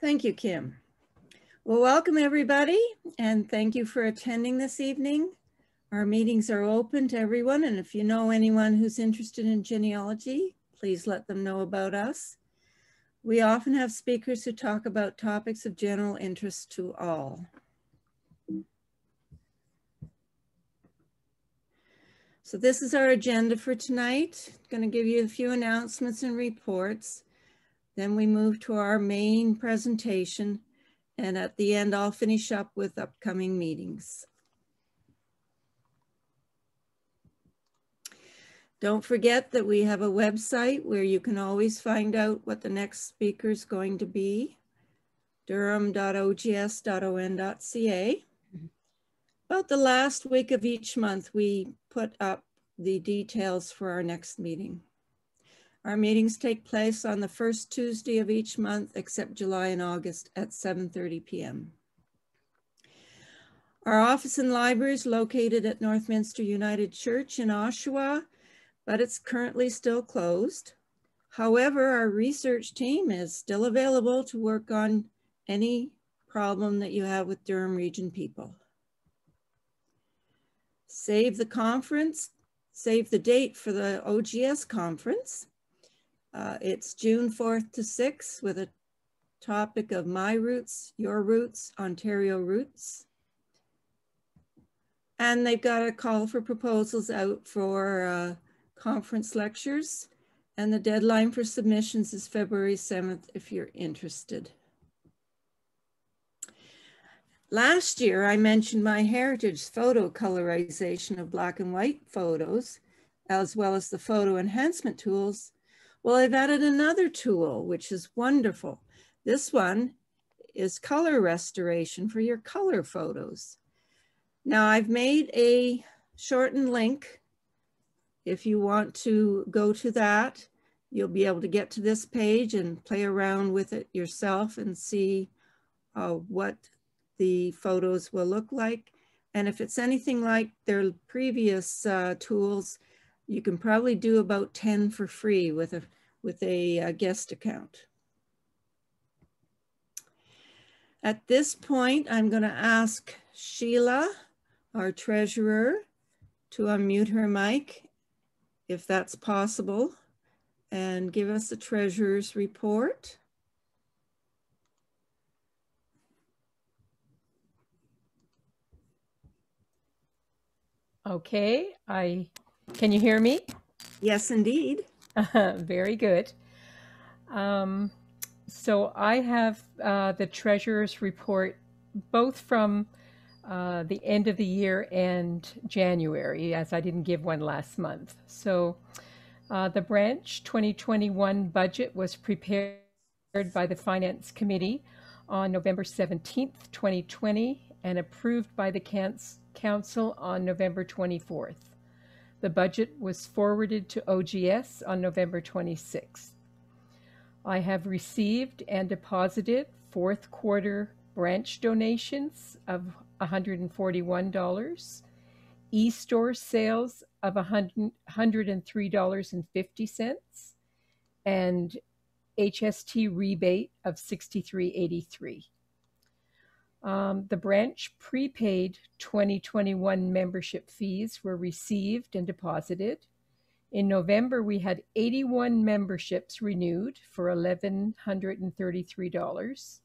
Thank you, Kim. Well, welcome everybody, and thank you for attending this evening. Our meetings are open to everyone, and if you know anyone who's interested in genealogy, please let them know about us. We often have speakers who talk about topics of general interest to all. So this is our agenda for tonight. I'm going to give you a few announcements and reports. Then we move to our main presentation. And at the end, I'll finish up with upcoming meetings. Don't forget that we have a website where you can always find out what the next speaker is going to be, durham.ogs.on.ca. About the last week of each month, we put up the details for our next meeting. Our meetings take place on the first Tuesday of each month, except July and August at 7:30 p.m. Our office and library is located at Northminster United Church in Oshawa, but it's currently still closed. However, our research team is still available to work on any problem that you have with Durham Region people. Save the date for the OGS conference. It's June 4th to 6th with a topic of My Roots, Your Roots, Ontario Roots. And they've got a call for proposals out for conference lectures. And the deadline for submissions is February 7th if you're interested. Last year, I mentioned my heritage photo colorization of black and white photos, as well as the photo enhancement tools. Well, I've added another tool, which is wonderful. This one is color restoration for your color photos. Now, I've made a shortened link. If you want to go to that, you'll be able to get to this page and play around with it yourself and see what the photos will look like. And if it's anything like their previous tools, you can probably do about 10 for free with a guest account. At this point, I'm going to ask Sheila, our treasurer, to unmute her mic, if that's possible, and give us the treasurer's report. Okay, can you hear me? Yes, indeed. Very good. So I have the treasurer's report both from the end of the year and January, as I didn't give one last month. So the branch 2021 budget was prepared by the Finance Committee on November 17th, 2020, and approved by the Council on November 24th. The budget was forwarded to OGS on November 26th. I have received and deposited fourth quarter branch donations of $141, e-store sales of $103.50, and HST rebate of $63.83. The branch prepaid 2021 membership fees were received and deposited. In November, we had 81 memberships renewed for $1,133.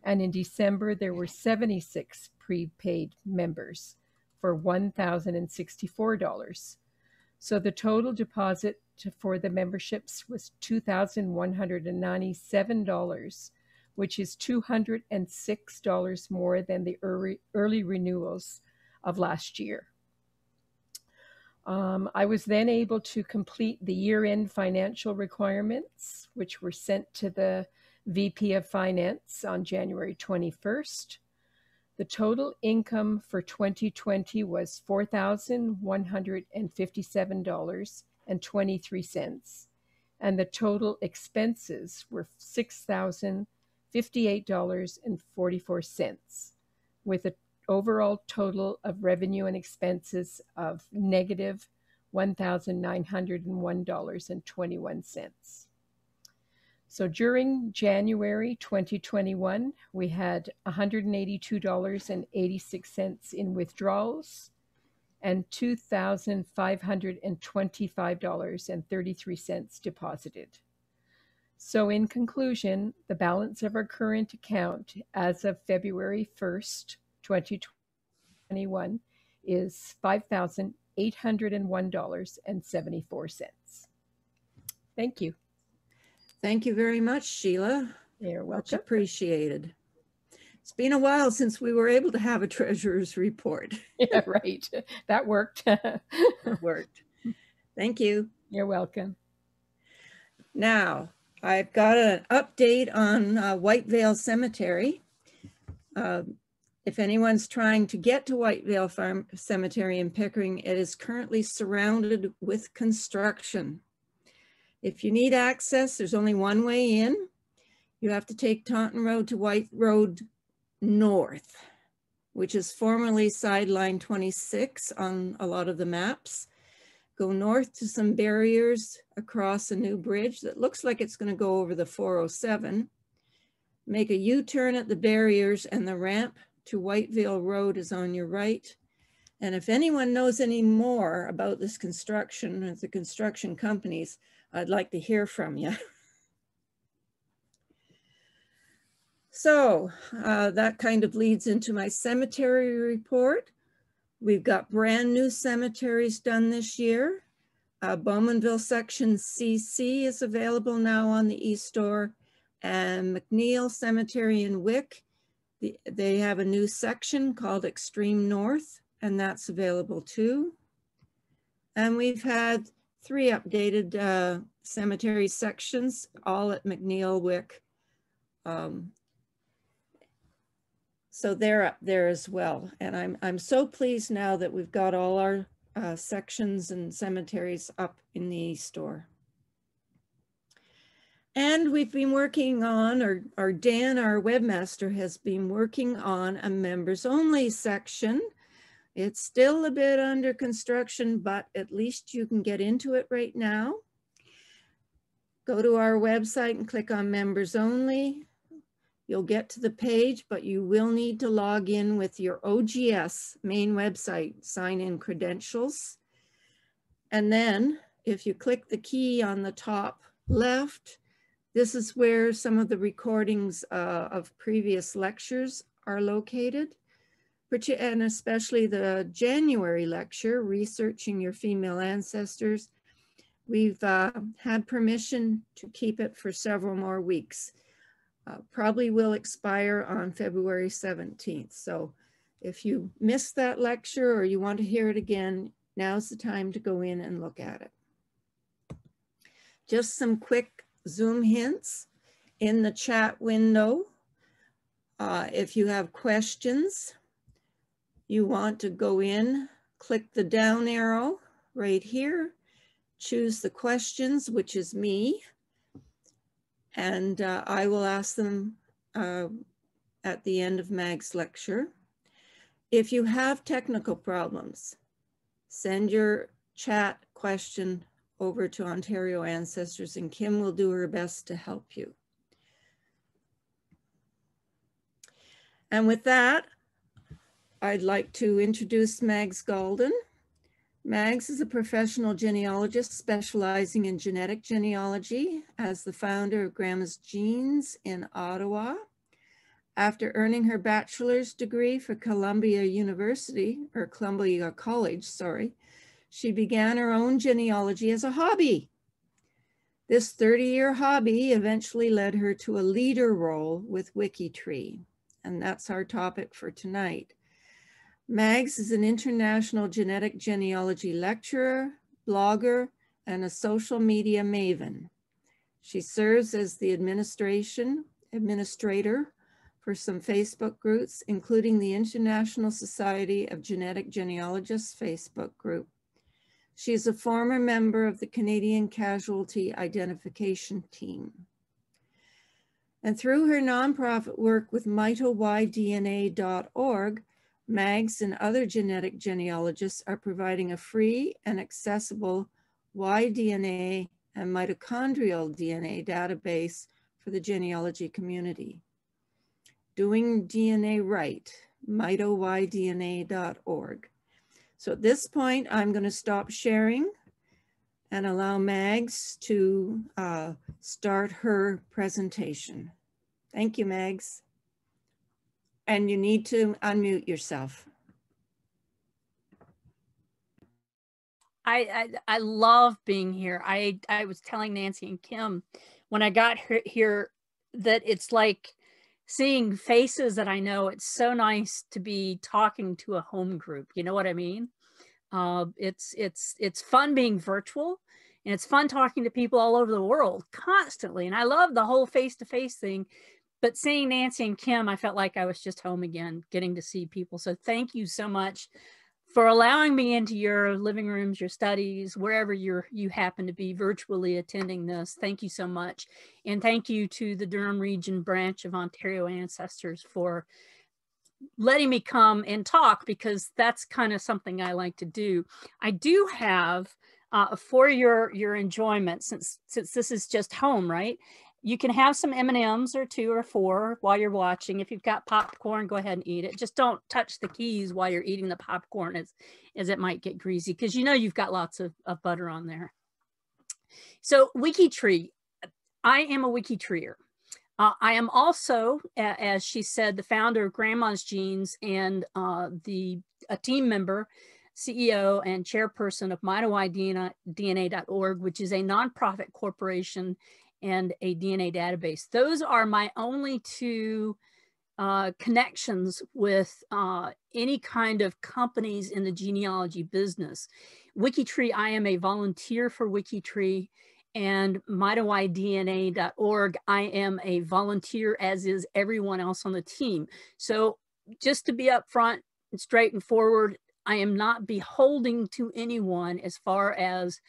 And in December, there were 76 prepaid members for $1,064. So the total deposit for the memberships was $2,197, which is $206 more than the early renewals of last year. I was then able to complete the year-end financial requirements, which were sent to the VP of Finance on January 21st. The total income for 2020 was $4,157.23, and the total expenses were $6,058.44, with an overall total of revenue and expenses of negative $1,901.21. So during January 2021, we had $182.86 in withdrawals and $2,525.33 deposited. So in conclusion, the balance of our current account as of February 1st, 2021 is $5,801.74. Thank you. Thank you very much, Sheila. You're welcome. Much appreciated. It's been a while since we were able to have a treasurer's report. Yeah, right. That worked. It worked. Thank you. You're welcome. Now, I've got an update on Whitevale Cemetery. If anyone's trying to get to Whitevale Cemetery in Pickering, it is currently surrounded with construction. If you need access, there's only one way in. You have to take Taunton Road to White Road North, which is formerly sideline 26 on a lot of the maps. Go north to some barriers across a new bridge that looks like it's going to go over the 407. Make a U-turn at the barriers, and the ramp to Whitevale Road is on your right. And if anyone knows any more about this construction or the construction companies, I'd like to hear from you. So that kind of leads into my cemetery report. We've got brand new cemeteries done this year. Bowmanville Section CC is available now on the eStore, and McNeil Cemetery in Wick, they have a new section called Extreme North, and that's available too. And we've had 3 updated cemetery sections, all at McNeil, Wick. So they're up there as well. And I'm so pleased now that we've got all our sections and cemeteries up in the eStore. And we've been working on, or Dan, our webmaster, has been working on a members only section. It's still a bit under construction, but at least you can get into it right now. Go to our website and click on members only. You'll get to the page, but you will need to log in with your OGS main website sign-in credentials. And then if you click the key on the top left, this is where some of the recordings of previous lectures are located, and especially the January lecture, Researching Your Female Ancestors. We've had permission to keep it for several more weeks. Probably will expire on February 17th. So if you missed that lecture or you want to hear it again, now's the time to go in and look at it. Just some quick Zoom hints in the chat window. If you have questions, you want to go in, click the down arrow right here, choose the questions, which is me. And I will ask them at the end of Mag's lecture. If you have technical problems, send your chat question over to Ontario Ancestors, and Kim will do her best to help you. And with that, I'd like to introduce Mags Gaulden. Mags is a professional genealogist specializing in genetic genealogy as the founder of Grandma's Genes in Ottawa. After earning her bachelor's degree for Columbia College, sorry, she began her own genealogy as a hobby. This 30-year hobby eventually led her to a leader role with Wikitree, and that's our topic for tonight. Mags is an international genetic genealogy lecturer, blogger, and a social media maven. She serves as the administrator for some Facebook groups, including the International Society of Genetic Genealogists Facebook group. She is a former member of the Canadian Casualty Identification Team. And through her nonprofit work with Mitochondrial.org, Mags and other genetic genealogists are providing a free and accessible Y-DNA and mitochondrial DNA database for the genealogy community. Doing DNA Right, mitodna.org. So at this point, I'm going to stop sharing and allow Mags to start her presentation. Thank you, Mags. And you need to unmute yourself. I love being here. I was telling Nancy and Kim when I got here that it's like seeing faces that I know. It's so nice to be talking to a home group. You know what I mean? It's fun being virtual, and it's fun talking to people all over the world constantly. And I love the whole face-to-face thing. But seeing Nancy and Kim, I felt like I was just home again, getting to see people. So thank you so much for allowing me into your living rooms, your studies, wherever you happen to be virtually attending this. Thank you so much. And thank you to the Durham Region branch of Ontario Ancestors for letting me come and talk, because that's kind of something I like to do. I do have, for your enjoyment, since this is just home, right? You can have some M&Ms or 2 or 4 while you're watching. If you've got popcorn, go ahead and eat it. Just don't touch the keys while you're eating the popcorn, as it might get greasy, because you know you've got lots of butter on there. So Wikitree, I am a Wikitreer. I am also, as she said, the founder of Grandma's Genes and a team member, CEO and chairperson of Mitochondrial Dna.org, which is a nonprofit corporation and a DNA database. Those are my only 2 connections with any kind of companies in the genealogy business. Wikitree, I am a volunteer for Wikitree, and mitodna.org, I am a volunteer, as is everyone else on the team. So just to be upfront and straight and forward, I am not beholden to anyone as far as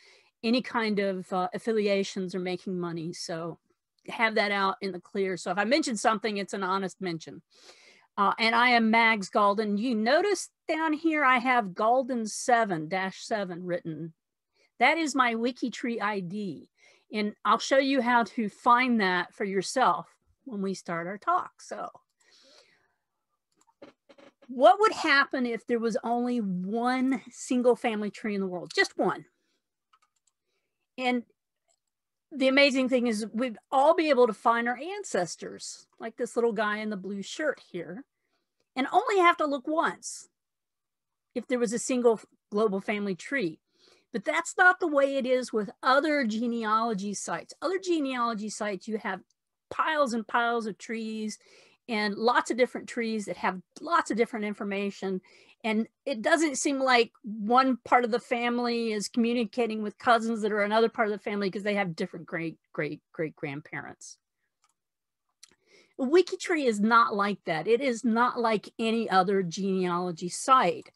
any kind of affiliations or making money. So have that out in the clear. So if I mention something, it's an honest mention. And I am Mags Gaulden. You notice down here, I have Gaulden 7-7 written. That is my Wikitree ID. And I'll show you how to find that for yourself when we start our talk. So what would happen if there was only one single family tree in the world? Just one. And the amazing thing is we'd all be able to find our ancestors, like this little guy in the blue shirt here, and only have to look once if there was a single global family tree. But that's not the way it is with other genealogy sites. Other genealogy sites, you have piles and piles of trees and lots of different trees that have lots of different information. And it doesn't seem like one part of the family is communicating with cousins that are another part of the family because they have different great-great-great-grandparents. Wikitree is not like that. It is not like any other genealogy site.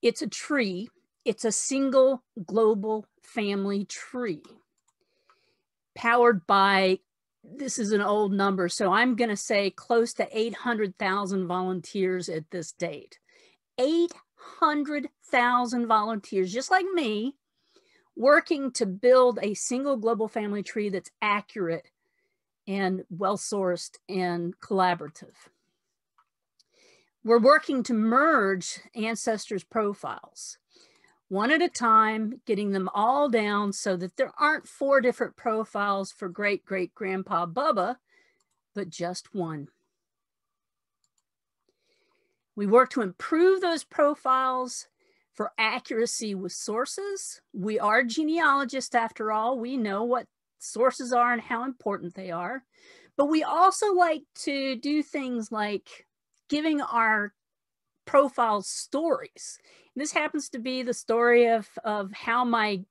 It's a tree. It's a single global family tree powered by, this is an old number, so I'm going to say close to 800,000 volunteers at this date. 800,000 volunteers, just like me, working to build a single global family tree that's accurate and well-sourced and collaborative. We're working to merge ancestors' profiles, one at a time, getting them all down so that there aren't 4 different profiles for great-great-grandpa Bubba, but just one. We work to improve those profiles for accuracy with sources. We are genealogists after all. We know what sources are and how important they are. But we also like to do things like giving our profiles stories. And this happens to be the story of how my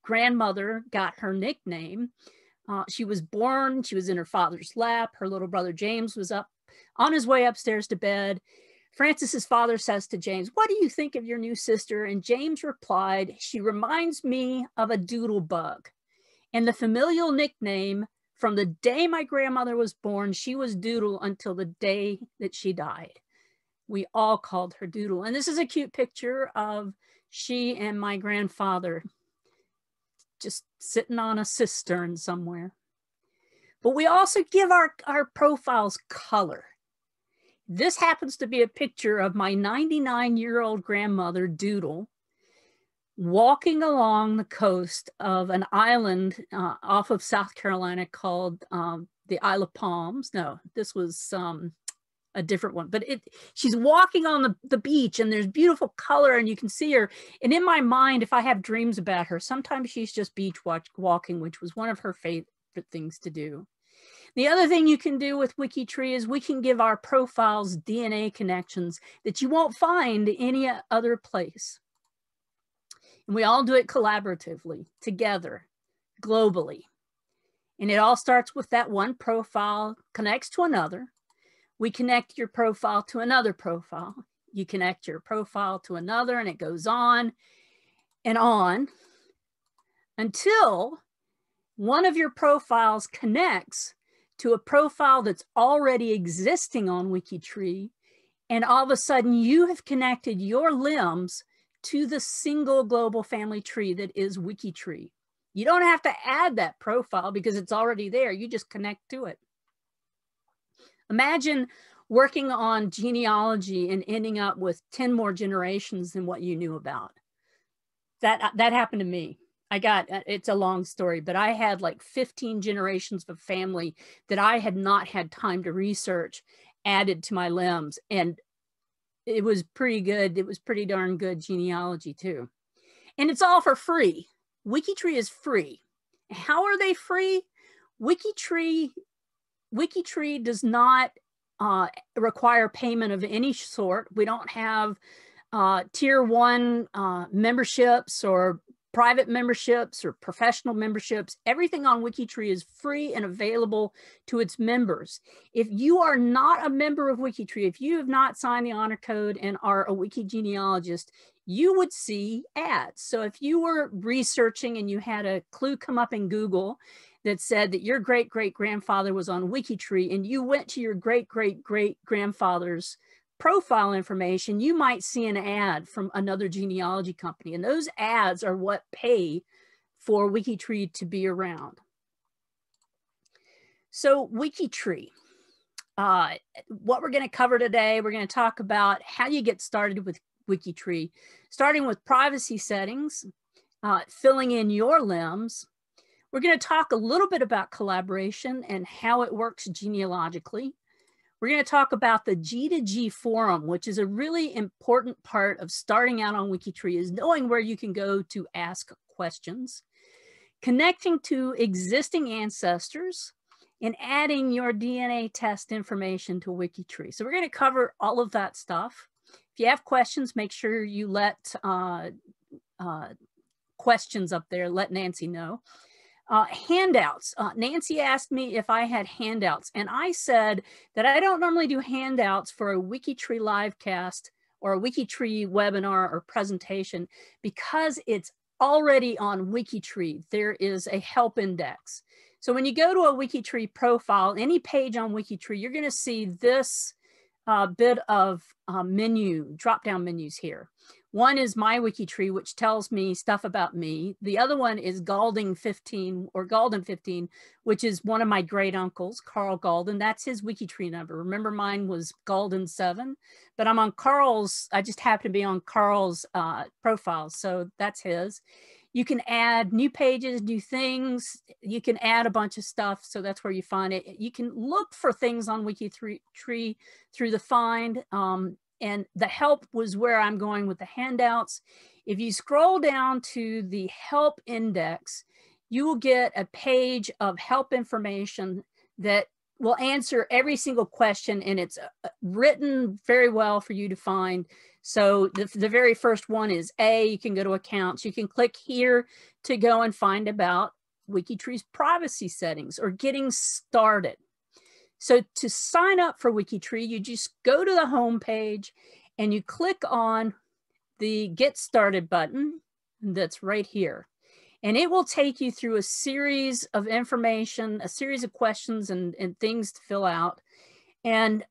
grandmother got her nickname. She was born, she was in her father's lap. Her little brother James was up on his way upstairs to bed. Francis's father says to James, "What do you think of your new sister?" And James replied, "She reminds me of a doodle bug." And the familial nickname, from the day my grandmother was born, she was Doodle until the day that she died. We all called her Doodle. And this is a cute picture of she and my grandfather just sitting on a cistern somewhere. but we also give our profiles color. This happens to be a picture of my 99-year-old grandmother, Doodle, walking along the coast of an island off of South Carolina called the Isle of Palms. No, this was a different one, but she's walking on the beach, and there's beautiful color, and you can see her. And in my mind, if I have dreams about her, sometimes she's just beach walking, which was one of her favorite things to do. The other thing you can do with Wikitree is we can give our profiles DNA connections that you won't find any other place. And we all do it collaboratively, together, globally. And it all starts with that one profile connects to another. We connect your profile to another profile. You connect your profile to another, and it goes on and on until one of your profiles connects to a profile that's already existing on Wikitree, and all of a sudden you have connected your limbs to the single global family tree that is Wikitree. You don't have to add that profile because it's already there. You just connect to it. Imagine working on genealogy and ending up with 10 more generations than what you knew about. That happened to me. It's a long story, but I had like 15 generations of family that I had not had time to research added to my limbs. And it was pretty good. It was pretty darn good genealogy too. And it's all for free. Wikitree is free. How are they free? Wikitree does not require payment of any sort. We don't have tier 1 memberships or private memberships or professional memberships. Everything on Wikitree is free and available to its members. If you are not a member of Wikitree, if you have not signed the honor code and are a wiki genealogist, you would see ads. So if you were researching and you had a clue come up in Google that said that your great-great-grandfather was on Wikitree, and you went to your great-great-great-grandfather's profile information, you might see an ad from another genealogy company. And those ads are what pay for Wikitree to be around. So Wikitree, what we're going to cover today, we're going to talk about how you get started with Wikitree, starting with privacy settings, filling in your limbs. We're going to talk a little bit about collaboration and how it works genealogically. We're going to talk about the G2G forum, which is a really important part of starting out on Wikitree, is knowing where you can go to ask questions, connecting to existing ancestors, and adding your DNA test information to Wikitree. So we're going to cover all of that stuff. If you have questions, make sure you let questions up there, let Nancy know. Handouts. Nancy asked me if I had handouts, and I said that I don't normally do handouts for a Wikitree livecast or a Wikitree webinar or presentation because it's already on Wikitree. There is a help index. So when you go to a Wikitree profile, any page on Wikitree, you're going to see this bit of menu, drop-down menus here. One is my Wikitree, which tells me stuff about me. The other one is Gaulden 15, which is one of my great uncles, Carl Gaulden. That's his Wikitree number. Remember, mine was Gaulden 7, but I'm on Carl's. I just happen to be on Carl's profile, so that's his. You can add new pages, new things. You can add a bunch of stuff, so that's where you find it. You can look for things on Wikitree through the find. And the help was where I'm going with the handouts. If you scroll down to the help index, you will get a page of help information that will answer every single question, and it's written very well for you to find. So the very first one is you can go to accounts. You can click here to go and find about Wikitree's privacy settings or getting started. So to sign up for Wikitree, you just go to the home page and you click on the Get Started button that's right here. And it will take you through a series of information, a series of questions and things to fill out. And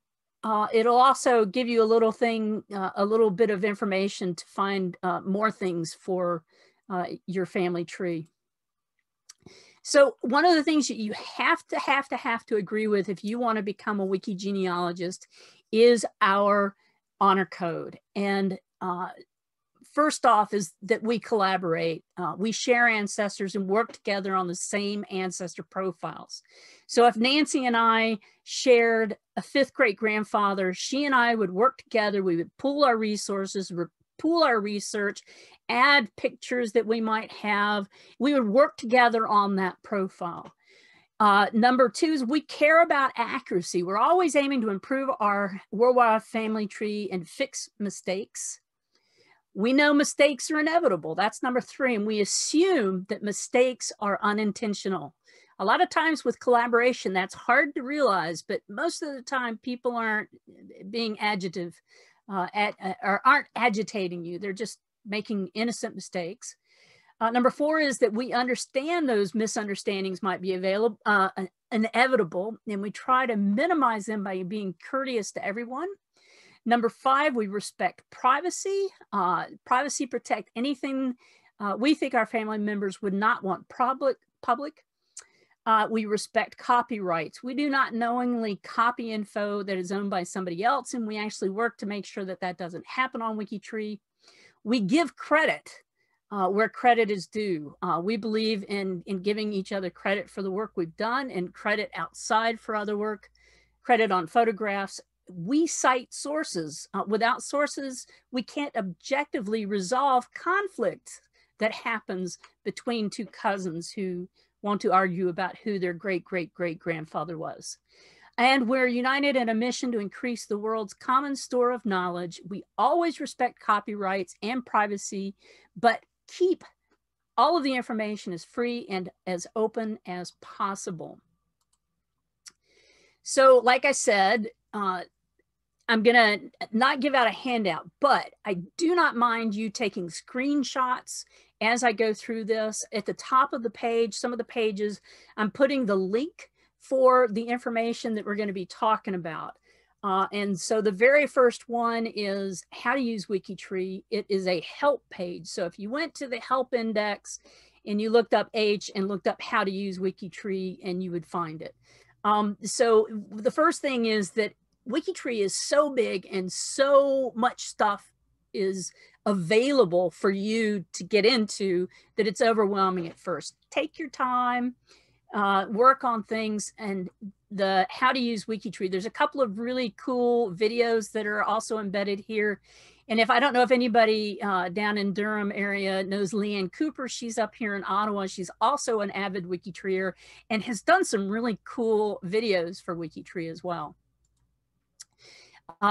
it'll also give you a little thing, a little bit of information to find more things for your family tree. So one of the things that you have to agree with if you want to become a wiki genealogist is our honor code. And first off is that we collaborate. We share ancestors and work together on the same ancestor profiles. So if Nancy and I shared a 5th great grandfather, she and I would work together. We would pool our resources, pool our research, add pictures that we might have. We would work together on that profile. Number 2 is we care about accuracy. We're always aiming to improve our worldwide family tree and fix mistakes. We know mistakes are inevitable. That's number 3. And we assume that mistakes are unintentional. A lot of times with collaboration, that's hard to realize, but most of the time people aren't being or aren't agitating you. They're just making innocent mistakes. Number 4 is that we understand those misunderstandings might be inevitable, and we try to minimize them by being courteous to everyone. Number 5, we respect privacy. Privacy protect anything we think our family members would not want public. We respect copyrights. We do not knowingly copy info that is owned by somebody else, and we actually work to make sure that that doesn't happen on Wikitree. We give credit where credit is due. We believe in giving each other credit for the work we've done and credit outside for other work, credit on photographs. We cite sources. Without sources, we can't objectively resolve conflict that happens between 2 cousins who want to argue about who their great-great-great-grandfather was. And we're united in a mission to increase the world's common store of knowledge. We always respect copyrights and privacy, but keep all of the information as free and as open as possible. So like I said, I'm gonna not give out a handout, but I do not mind you taking screenshots as I go through this. At the top of the page, some of the pages, I'm putting the link for the information that we're going to be talking about. And so the very first one is how to use Wikitree. It is a help page. So if you went to the help index and you looked up H and looked up how to use Wikitree, and you would find it. So the first thing is that Wikitree is so big and so much stuff is available for you to get into that it's overwhelming at first. Take your time, work on things, and the how to use Wikitree. There's a couple of really cool videos that are also embedded here. And if I don't know if anybody down in Durham area knows Leanne Cooper, she's up here in Ottawa. She's also an avid Wikitreer and has done some really cool videos for Wikitree as well.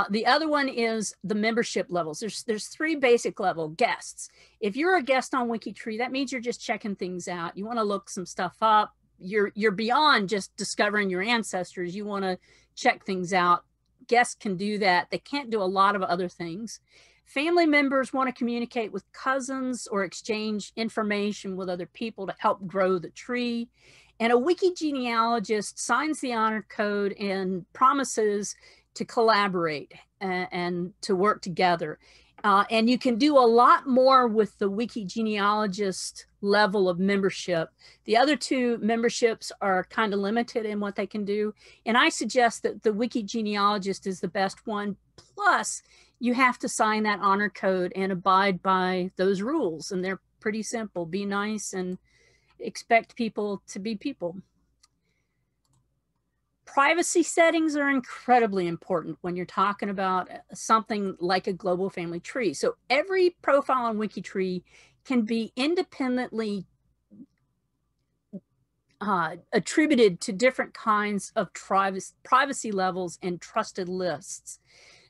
The other one is the membership levels. There's 3 basic level guests. If you're a guest on Wikitree, that means you're just checking things out. You want to look some stuff up. You're beyond just discovering your ancestors. You want to check things out. Guests can do that. They can't do a lot of other things. Family members want to communicate with cousins or exchange information with other people to help grow the tree. And a wiki genealogist signs the honor code and promises to collaborate and to work together. And you can do a lot more with the wiki genealogist level of membership. The other 2 memberships are kind of limited in what they can do. And I suggest that the wiki genealogist is the best one. Plus, you have to sign that honor code and abide by those rules. And they're pretty simple. Be nice and expect people to be people. Privacy settings are incredibly important when you're talking about something like a global family tree. So every profile on Wikitree can be independently attributed to different kinds of privacy levels and trusted lists.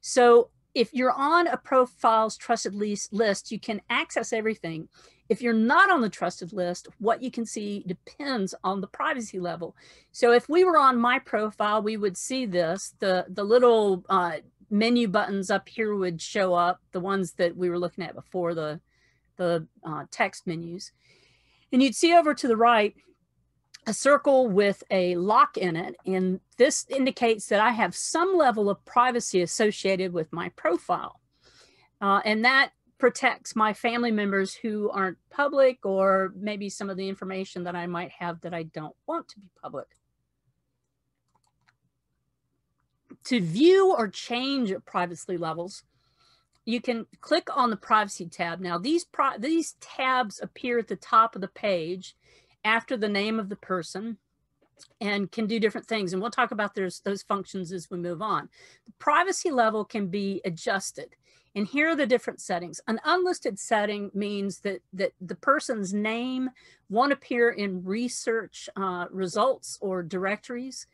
So if you're on a profile's trusted list, you can access everything. If you're not on the trusted list, what you can see depends on the privacy level. So if we were on my profile, we would see this. The little menu buttons up here would show up, the ones that we were looking at before, the text menus. And you'd see over to the right a circle with a lock in it. And this indicates that I have some level of privacy associated with my profile. And that protects my family members who aren't public, or maybe some of the information that I might have that I don't want to be public. To view or change privacy levels, you can click on the privacy tab. Now these tabs appear at the top of the page after the name of the person and can do different things. And we'll talk about those functions as we move on. The privacy level can be adjusted. And here are the different settings. An unlisted setting means that the person's name won't appear in research results or directories.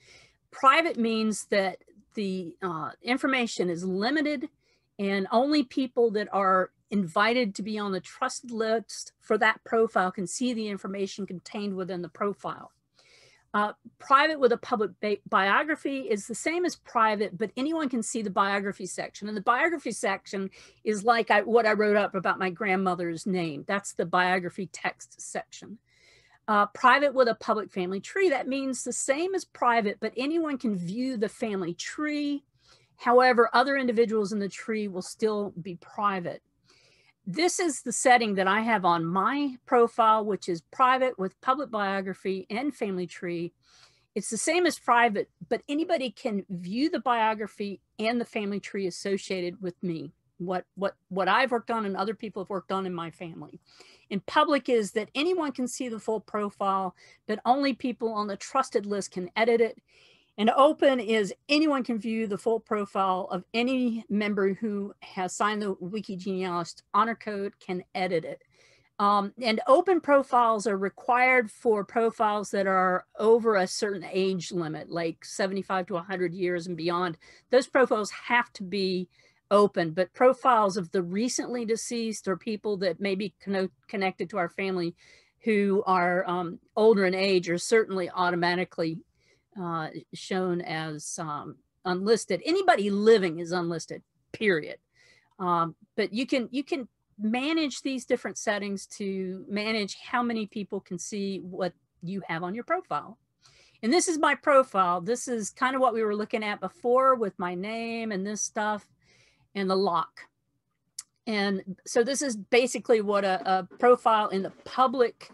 Private means that the information is limited, and only people that are invited to be on the trusted list for that profile can see the information contained within the profile. Private with a public biography is the same as private, but anyone can see the biography section. And the biography section is like what I wrote up about my grandmother's name. That's the biography text section. Private with a public family tree, that means the same as private, but anyone can view the family tree. However, other individuals in the tree will still be private. This is the setting that I have on my profile, which is private with public biography and family tree. It's the same as private, but anybody can view the biography and the family tree associated with me, what I've worked on and other people have worked on in my family. And public is that anyone can see the full profile, but only people on the trusted list can edit it. And open is anyone can view the full profile of any member who has signed the Wiki Genealogist honor code can edit it. And open profiles are required for profiles that are over a certain age limit, like 75 to 100 years and beyond. Those profiles have to be open, but profiles of the recently deceased or people that may be connected to our family who are older in age are certainly automatically shown as unlisted. Anybody living is unlisted, period. But you can manage these different settings to manage how many people can see what you have on your profile. And this is my profile. This is kind of what we were looking at before with my name and this stuff and the lock. And so this is basically what a profile in the public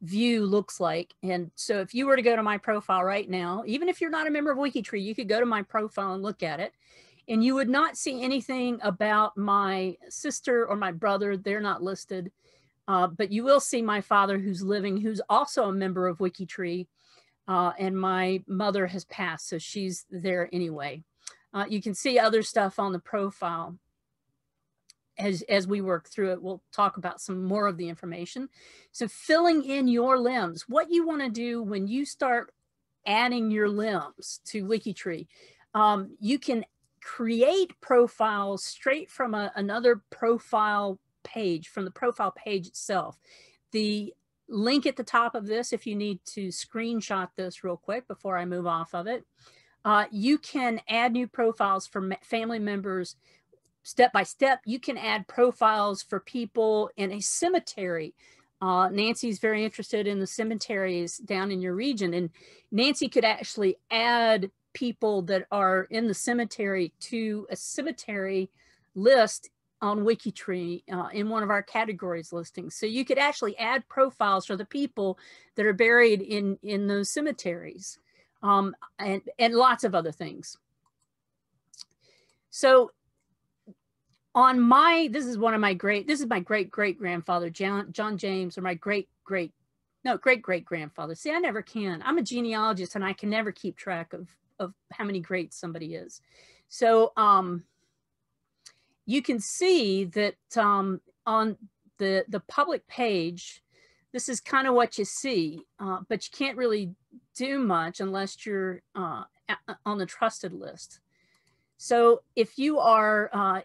view looks like. And so if you were to go to my profile right now, even if you're not a member of Wikitree, you could go to my profile and look at it, and you would not see anything about my sister or my brother. They're not listed, but you will see my father who's living, who's also a member of Wikitree, and my mother has passed, so she's there anyway. You can see other stuff on the profile. As we work through it, we'll talk about some more of the information. So filling in your limbs, what you want to do when you start adding your limbs to Wikitree, you can create profiles straight from another profile page, from the profile page itself. The link at the top of this, if you need to screenshot this real quick before I move off of it, you can add new profiles for family members. Step by step, you can add profiles for people in a cemetery. Nancy's very interested in the cemeteries down in your region, and Nancy could actually add people that are in the cemetery to a cemetery list on Wikitree in one of our categories listings. So you could actually add profiles for the people that are buried in those cemeteries, and lots of other things. So on my, this is my great-great-grandfather, John James, or my great-great-grandfather. See, I never can. I'm a genealogist and I can never keep track of how many greats somebody is. So you can see that on the public page, this is kind of what you see, but you can't really do much unless you're on the trusted list. So if you are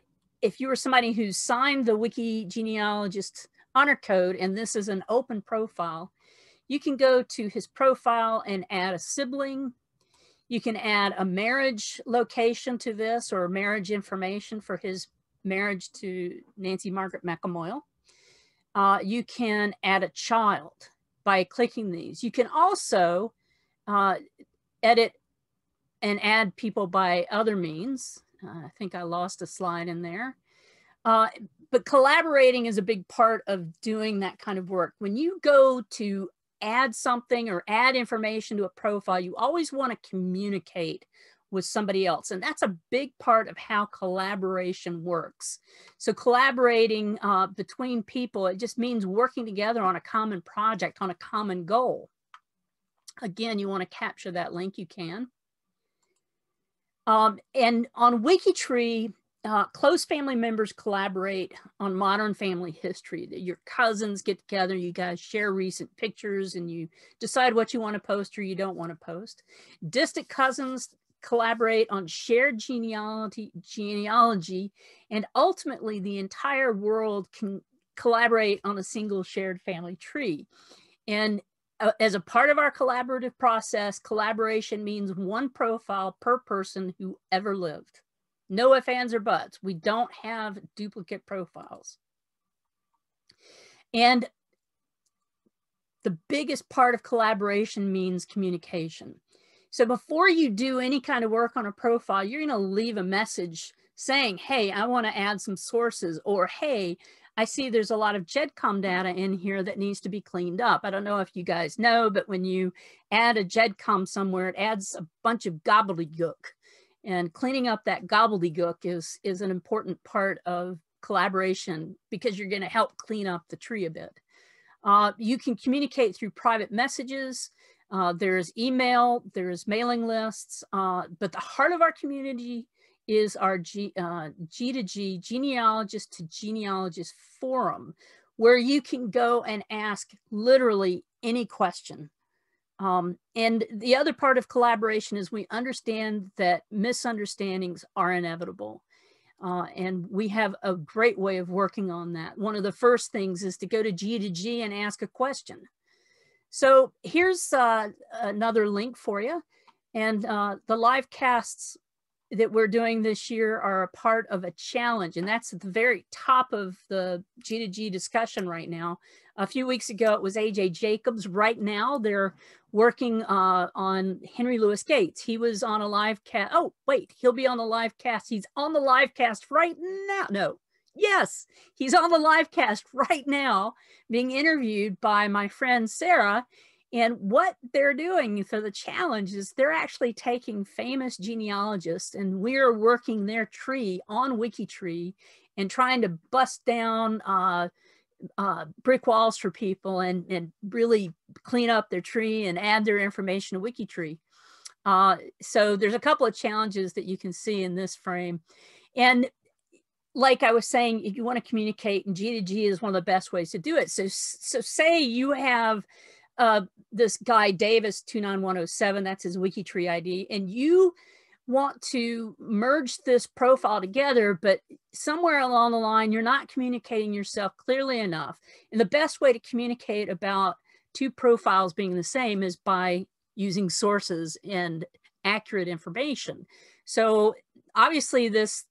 somebody who's signed the Wiki Genealogist honor code, and this is an open profile, you can go to his profile and add a sibling. You can add a marriage location to this, or marriage information for his marriage to Nancy Margaret McElmoyle. You can add a child by clicking these. You can also edit and add people by other means. I think I lost a slide in there. But collaborating is a big part of doing that kind of work. When you go to add something or add information to a profile, you always want to communicate with somebody else. And that's a big part of how collaboration works. So collaborating between people, it just means working together on a common project, on a common goal. Again, you want to capture that link, you can. And on Wikitree, close family members collaborate on modern family history. Your cousins get together, you guys share recent pictures, and you decide what you want to post or you don't want to post. Distant cousins collaborate on shared genealogy, and ultimately the entire world can collaborate on a single shared family tree. And as a part of our collaborative process, collaboration means one profile per person who ever lived. No ifs, ands, or buts. We don't have duplicate profiles. And the biggest part of collaboration means communication. So before you do any kind of work on a profile, you're going to leave a message saying, hey, I want to add some sources, or hey, I see there's a lot of GEDCOM data in here that needs to be cleaned up. I don't know if you guys know, but when you add a GEDCOM somewhere, it adds a bunch of gobbledygook. And cleaning up that gobbledygook is an important part of collaboration, because you're going to help clean up the tree a bit. You can communicate through private messages. There's email, there's mailing lists, but the heart of our community is our G2G, genealogist to genealogist forum, where you can go and ask literally any question. And the other part of collaboration is we understand that misunderstandings are inevitable. And we have a great way of working on that. One of the first things is to go to G2G and ask a question. So here's another link for you. And the live casts that we're doing this year are a part of a challenge. And that's at the very top of the G2G discussion right now. A few weeks ago, it was AJ Jacobs. Right now, they're working on Henry Louis Gates. He was on a live cast. Oh, wait, he'll be on the live cast. He's on the live cast right now. No, yes, he's on the live cast right now, being interviewed by my friend Sarah. And what they're doing for the challenge is they're actually taking famous genealogists, and we're working their tree on Wikitree and trying to bust down brick walls for people and really clean up their tree and add their information to Wikitree. So there's a couple of challenges that you can see in this frame. And like I was saying, if you want to communicate, and G2G is one of the best ways to do it. So say you have this guy, Davis 29107, that's his Wikitree ID, and you want to merge this profile together, but somewhere along the line, you're not communicating yourself clearly enough. And the best way to communicate about two profiles being the same is by using sources and accurate information. So obviously this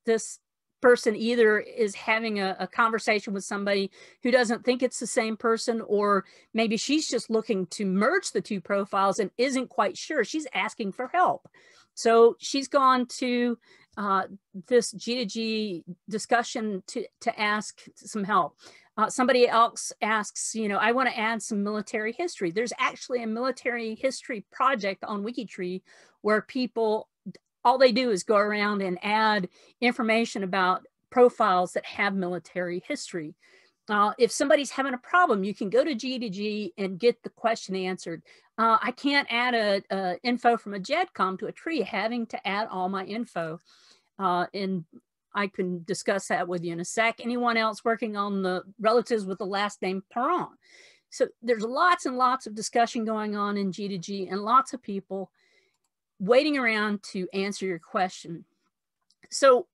person either is having a conversation with somebody who doesn't think it's the same person, or maybe she's just looking to merge the two profiles and isn't quite sure. She's asking for help. So she's gone to this G2G discussion to ask some help. Somebody else asks, you know, I want to add some military history. There's actually a military history project on Wikitree where people, all they do is go around and add information about profiles that have military history. If somebody's having a problem, you can go to G2G and get the question answered. I can't add a info from a GEDCOM to a tree, having to add all my info. And I can discuss that with you in a sec. Anyone else working on the relatives with the last name Perron? So there's lots and lots of discussion going on in G2G, and lots of people waiting around to answer your question. So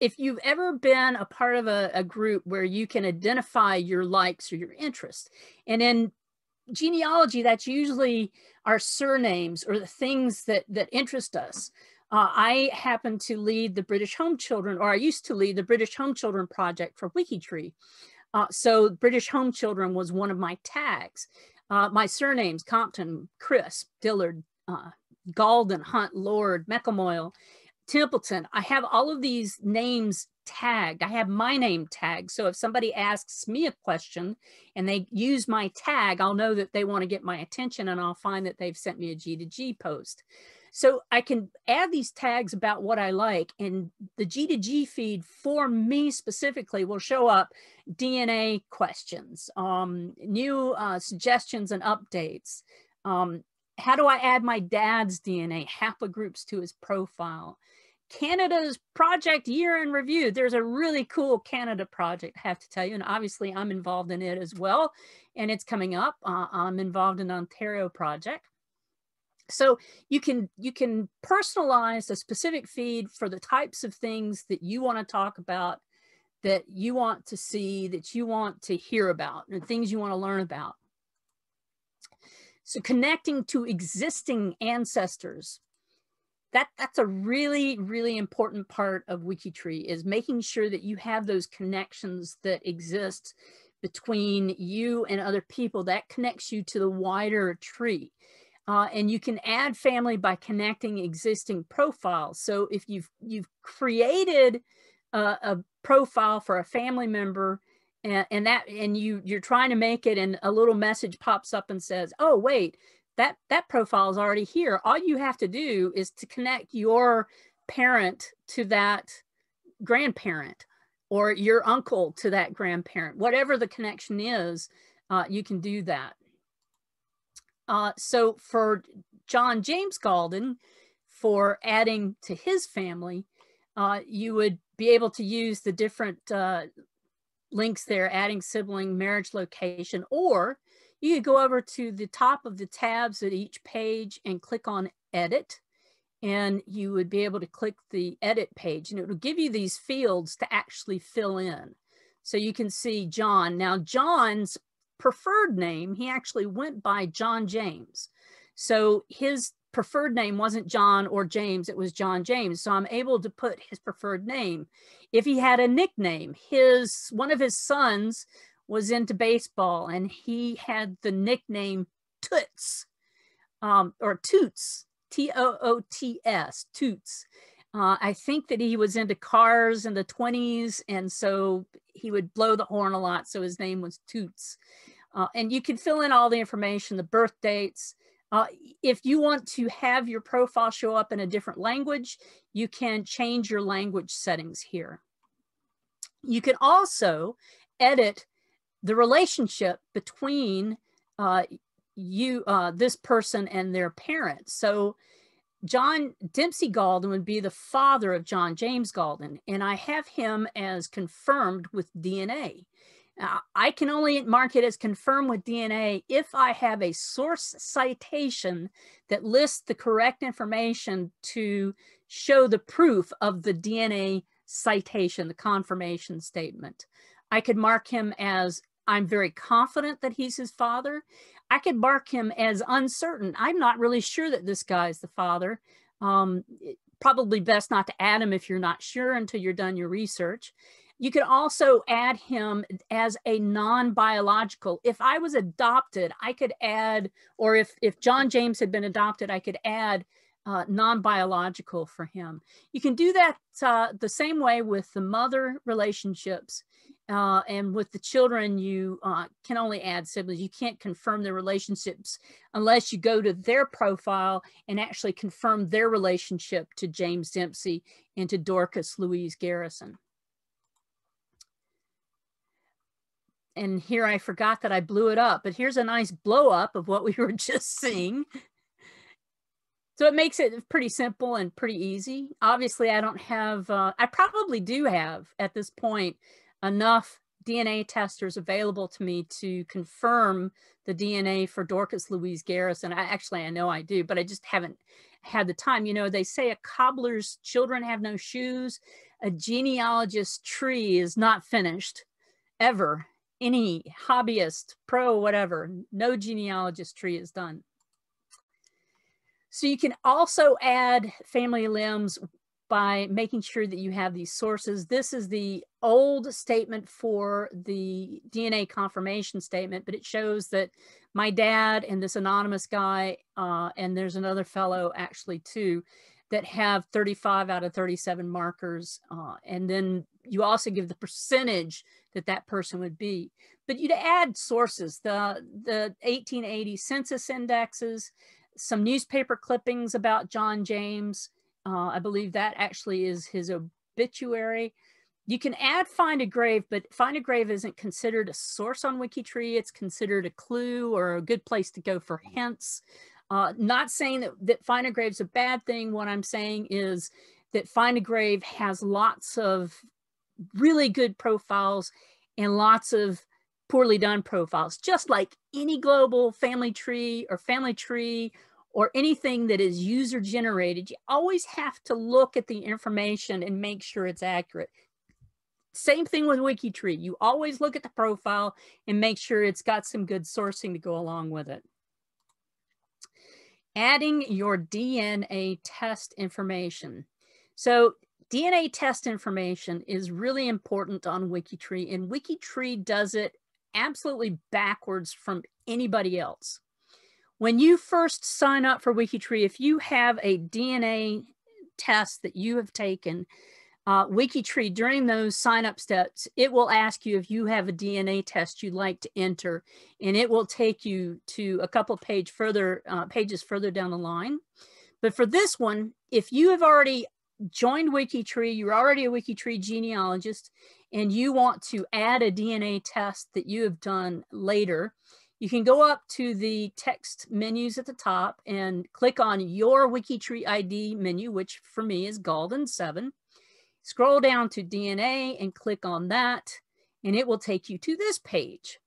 if you've ever been a part of a group where you can identify your likes or your interests, and in genealogy, that's usually our surnames or the things that interest us. I happen to lead the British Home Children, or I used to lead the British Home Children project for Wikitree. So British Home Children was one of my tags. My surnames, Compton, Crisp, Dillard, Gaulden, Hunt, Lord, McElmoyle, Templeton. I have all of these names tagged. I have my name tagged. So if somebody asks me a question and they use my tag, I'll know that they want to get my attention, and I'll find that they've sent me a G2G post. So I can add these tags about what I like, and the G2G feed for me specifically will show up DNA questions, new suggestions and updates. How do I add my dad's DNA haplogroups to his profile? Canada's project year in review. There's a really cool Canada project, I have to tell you, and obviously I'm involved in it as well, and it's coming up. I'm involved in the Ontario project. So you can personalize a specific feed for the types of things that you want to talk about, that you want to see, that you want to hear about, and things you want to learn about. So connecting to existing ancestors, that's a really, really important part of Wikitree, is making sure that you have those connections that exist between you and other people. That connects you to the wider tree. And you can add family by connecting existing profiles. So if you've created a profile for a family member, and you're trying to make it, and a little message pops up and says, oh wait, that profile is already here. All you have to do is to connect your parent to that grandparent, or your uncle to that grandparent. Whatever the connection is, you can do that. So for John James Gaulden, for adding to his family, you would be able to use the different links there, adding sibling, marriage location, or you could go over to the top of the tabs at each page and click on edit, and you would be able to click the edit page, and it will give you these fields to actually fill in. So you can see John. Now John's preferred name, he actually went by John James. So his preferred name wasn't John or James, it was John James. So I'm able to put his preferred name. If he had a nickname, one of his sons was into baseball, and he had the nickname Toots, or Toots, T-O-O-T-S, Toots. I think that he was into cars in the 20s, and so he would blow the horn a lot, so his name was Toots. And you can fill in all the information, the birth dates. If you want to have your profile show up in a different language, you can change your language settings here. You can also edit the relationship between this person and their parents. So John Dempsey Gaulden would be the father of John James Gaulden, and I have him as confirmed with DNA. I can only mark it as confirmed with DNA if I have a source citation that lists the correct information to show the proof of the DNA citation, the confirmation statement. I could mark him as, I'm very confident that he's his father. I could mark him as uncertain. I'm not really sure that this guy's the father. Probably best not to add him if you're not sure until you're done your research. You could also add him as a non-biological. If I was adopted, I could add, or if John James had been adopted, I could add non-biological for him. You can do that the same way with the mother relationships. And with the children, you can only add siblings. You can't confirm their relationships unless you go to their profile and actually confirm their relationship to James Dempsey and to Dorcas Louise Garrison. And here I forgot that I blew it up, but here's a nice blow up of what we were just seeing. So it makes it pretty simple and pretty easy. Obviously, I don't have, I probably do have at this point enough DNA testers available to me to confirm the DNA for Dorcas Louise Garrison. I know I do, but I just haven't had the time. You know, they say a cobbler's children have no shoes. A genealogist's tree is not finished, ever. Any hobbyist, pro, whatever, no genealogist tree is done. So you can also add family limbs by making sure that you have these sources. This is the old statement for the DNA confirmation statement, but it shows that my dad and this anonymous guy, and there's another fellow actually too, that have 35 out of 37 markers. And then you also give the percentage that that person would be. But you'd add sources, the 1880 census indexes, some newspaper clippings about John James. I believe that actually is his obituary. You can add Find a Grave, but Find a Grave isn't considered a source on Wikitree. It's considered a clue or a good place to go for hints. Not saying that Find a Grave's a bad thing. What I'm saying is that Find a Grave has lots of really good profiles and lots of poorly done profiles, just like any global family tree or anything that is user generated. You always have to look at the information and make sure it's accurate. Same thing with Wikitree. You always look at the profile and make sure it's got some good sourcing to go along with it. Adding your DNA test information. So DNA test information is really important on Wikitree, and Wikitree does it absolutely backwards from anybody else. When you first sign up for Wikitree, if you have a DNA test that you have taken, Wikitree, during those sign up steps, it will ask you if you have a DNA test you'd like to enter, and it will take you to a couple pages further down the line. But for this one, if you have already joined Wikitree, you're already a Wikitree genealogist, and you want to add a DNA test that you have done later, you can go up to the text menus at the top and click on your Wikitree ID menu, which for me is Gaulden 7. Scroll down to DNA and click on that, and it will take you to this page,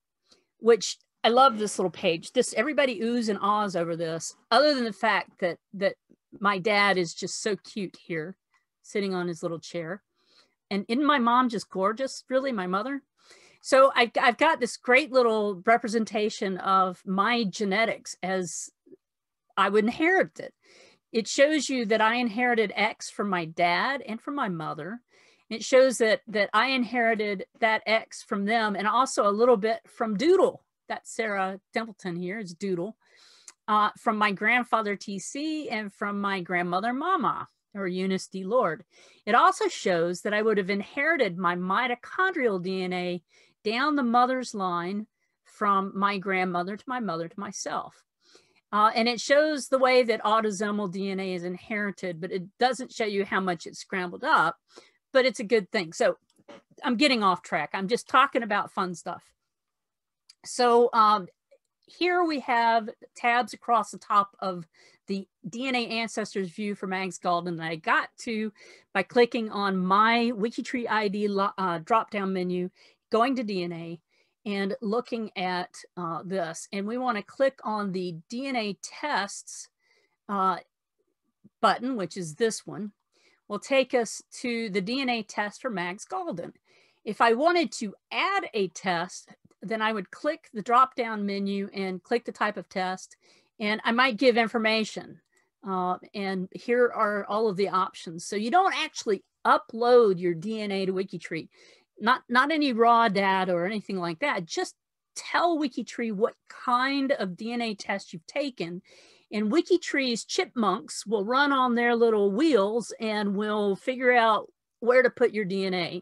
which I love this little page. Everybody oohs and ahs over this, other than the fact that my dad is just so cute here, sitting on his little chair. And isn't my mom just gorgeous? Really, my mother? So I've got this great little representation of my genetics as I would inherit it. It shows you that I inherited X from my dad and from my mother. It shows that I inherited that X from them, and also a little bit from Doodle. That's Sarah Templeton here, is Doodle. From my grandfather TC and from my grandmother Mama, or Eunice D. Lord. It also shows that I would have inherited my mitochondrial DNA down the mother's line from my grandmother to my mother to myself. And it shows the way that autosomal DNA is inherited, but it doesn't show you how much it's scrambled up, but it's a good thing. So I'm getting off track. I'm just talking about fun stuff. So here we have tabs across the top of the DNA Ancestors view for Mags Gaulden that I got to by clicking on my Wikitree ID drop-down menu, going to DNA, and looking at this. And we want to click on the DNA tests button, which is this one. Will take us to the DNA test for Mags Gaulden. If I wanted to add a test, then I would click the drop-down menu and click the type of test, and I might give information. And here are all of the options. So you don't actually upload your DNA to Wikitree. Not any raw data or anything like that. Just tell Wikitree what kind of DNA test you've taken, and Wikitree's chipmunks will run on their little wheels and will figure out where to put your DNA.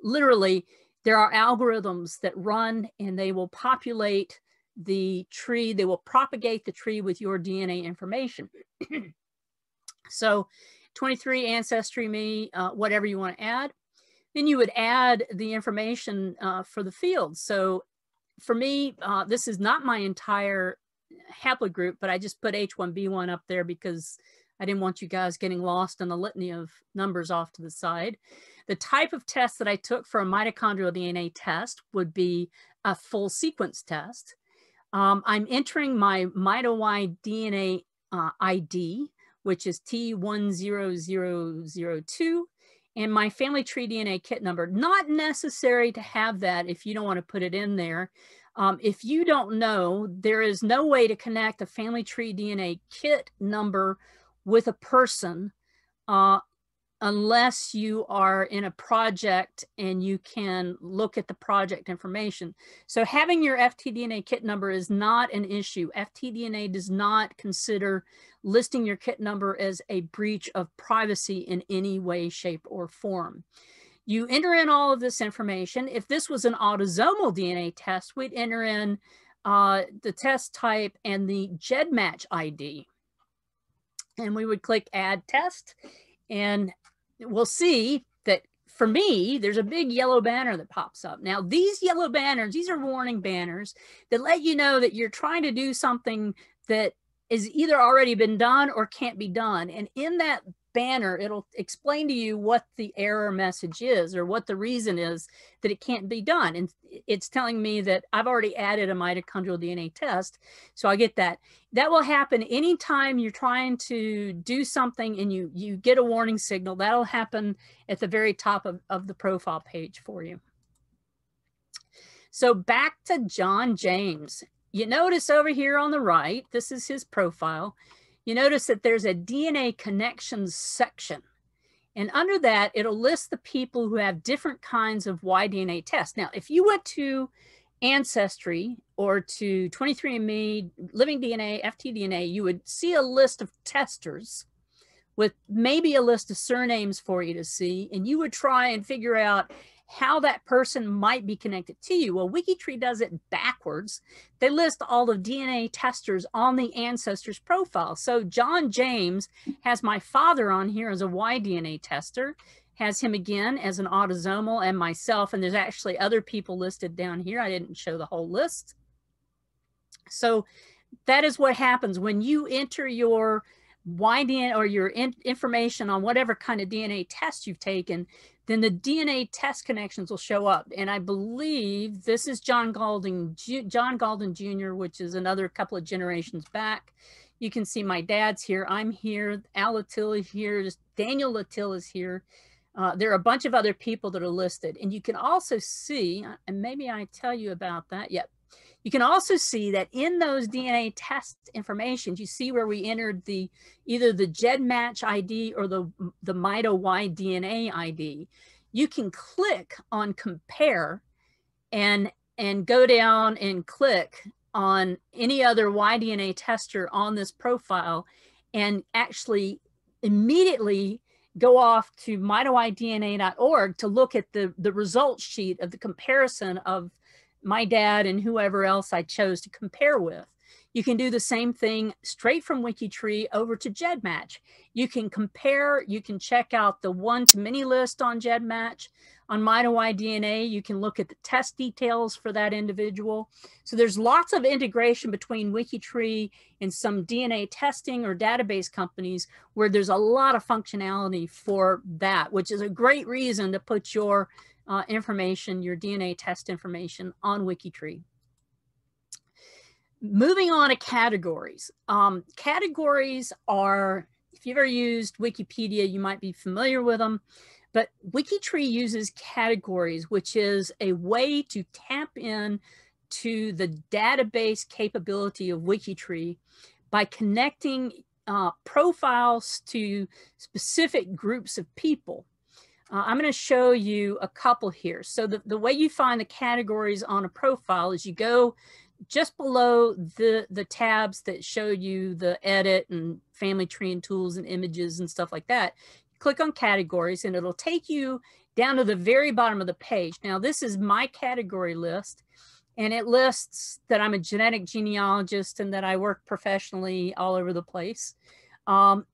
Literally, there are algorithms that run, and they will populate the tree. They will propagate the tree with your DNA information. So 23 Ancestry Me, whatever you want to add. Then you would add the information for the field. So for me, this is not my entire haplogroup, but I just put H1B1 up there because I didn't want you guys getting lost in the litany of numbers off to the side. The type of test that I took for a mitochondrial DNA test would be a full sequence test. I'm entering my MitoY DNA ID, which is T10002. And my family tree DNA kit number. Not necessary to have that if you don't want to put it in there. If you don't know, there is no way to connect a family tree DNA kit number with a person unless you are in a project and you can look at the project information. So having your FTDNA kit number is not an issue. FTDNA does not consider listing your kit number as a breach of privacy in any way, shape, or form. You enter in all of this information. If this was an autosomal DNA test, we'd enter in the test type and the GEDmatch ID. And we would click Add Test, and we'll see that for me, there's a big yellow banner that pops up. Now, these yellow banners, these are warning banners that let you know that you're trying to do something that is either already been done or can't be done. And in that banner, it'll explain to you what the error message is or what the reason is that it can't be done. And it's telling me that I've already added a mitochondrial DNA test. So I get that. That will happen anytime you're trying to do something and you get a warning signal. That'll happen at the very top of the profile page for you. So back to John James. You notice over here on the right, this is his profile. You notice that there's a DNA connections section. And under that, it'll list the people who have different kinds of Y-DNA tests. Now, if you went to Ancestry or to 23andMe, Living DNA, FTDNA, you would see a list of testers with maybe a list of surnames for you to see, and you would try and figure out how that person might be connected to you. Well, Wikitree does it backwards. They list all the DNA testers on the ancestors profile. So John James has my father on here as a Y-DNA tester, has him again as an autosomal, and myself, and there's actually other people listed down here. I didn't show the whole list. So that is what happens when you enter your Y-DNA or your information on whatever kind of DNA test you've taken, then the DNA test connections will show up. And I believe this is John Gaulden Jr., which is another couple of generations back. You can see my dad's here. I'm here. Al Latil is here. Daniel Latil is here. There are a bunch of other people that are listed. And you can also see, and maybe I tell you about that. Yep. You can also see that in those DNA test information, you see where we entered either the GEDmatch ID or the Mito Y DNA ID. You can click on compare and go down and click on any other Y-DNA tester on this profile and actually immediately go off to mitowydna.org to look at the results sheet of the comparison of my dad and whoever else I chose to compare with. You can do the same thing straight from Wikitree over to GEDmatch. You can compare, you can check out the one-to-many list on GEDmatch. On MitoYDNA, you can look at the test details for that individual. So there's lots of integration between Wikitree and some DNA testing or database companies where there's a lot of functionality for that, which is a great reason to put your information, your DNA test information on Wikitree. Moving on to categories. Categories are, if you've ever used Wikipedia, you might be familiar with them, but Wikitree uses categories, which is a way to tap in to the database capability of Wikitree by connecting profiles to specific groups of people. I'm going to show you a couple here. So the way you find the categories on a profile is you go just below the tabs that show you the edit and family tree and tools and images and stuff like that. Click on categories and it'll take you down to the very bottom of the page. Now this is my category list, and it lists that I'm a genetic genealogist and that I work professionally all over the place. And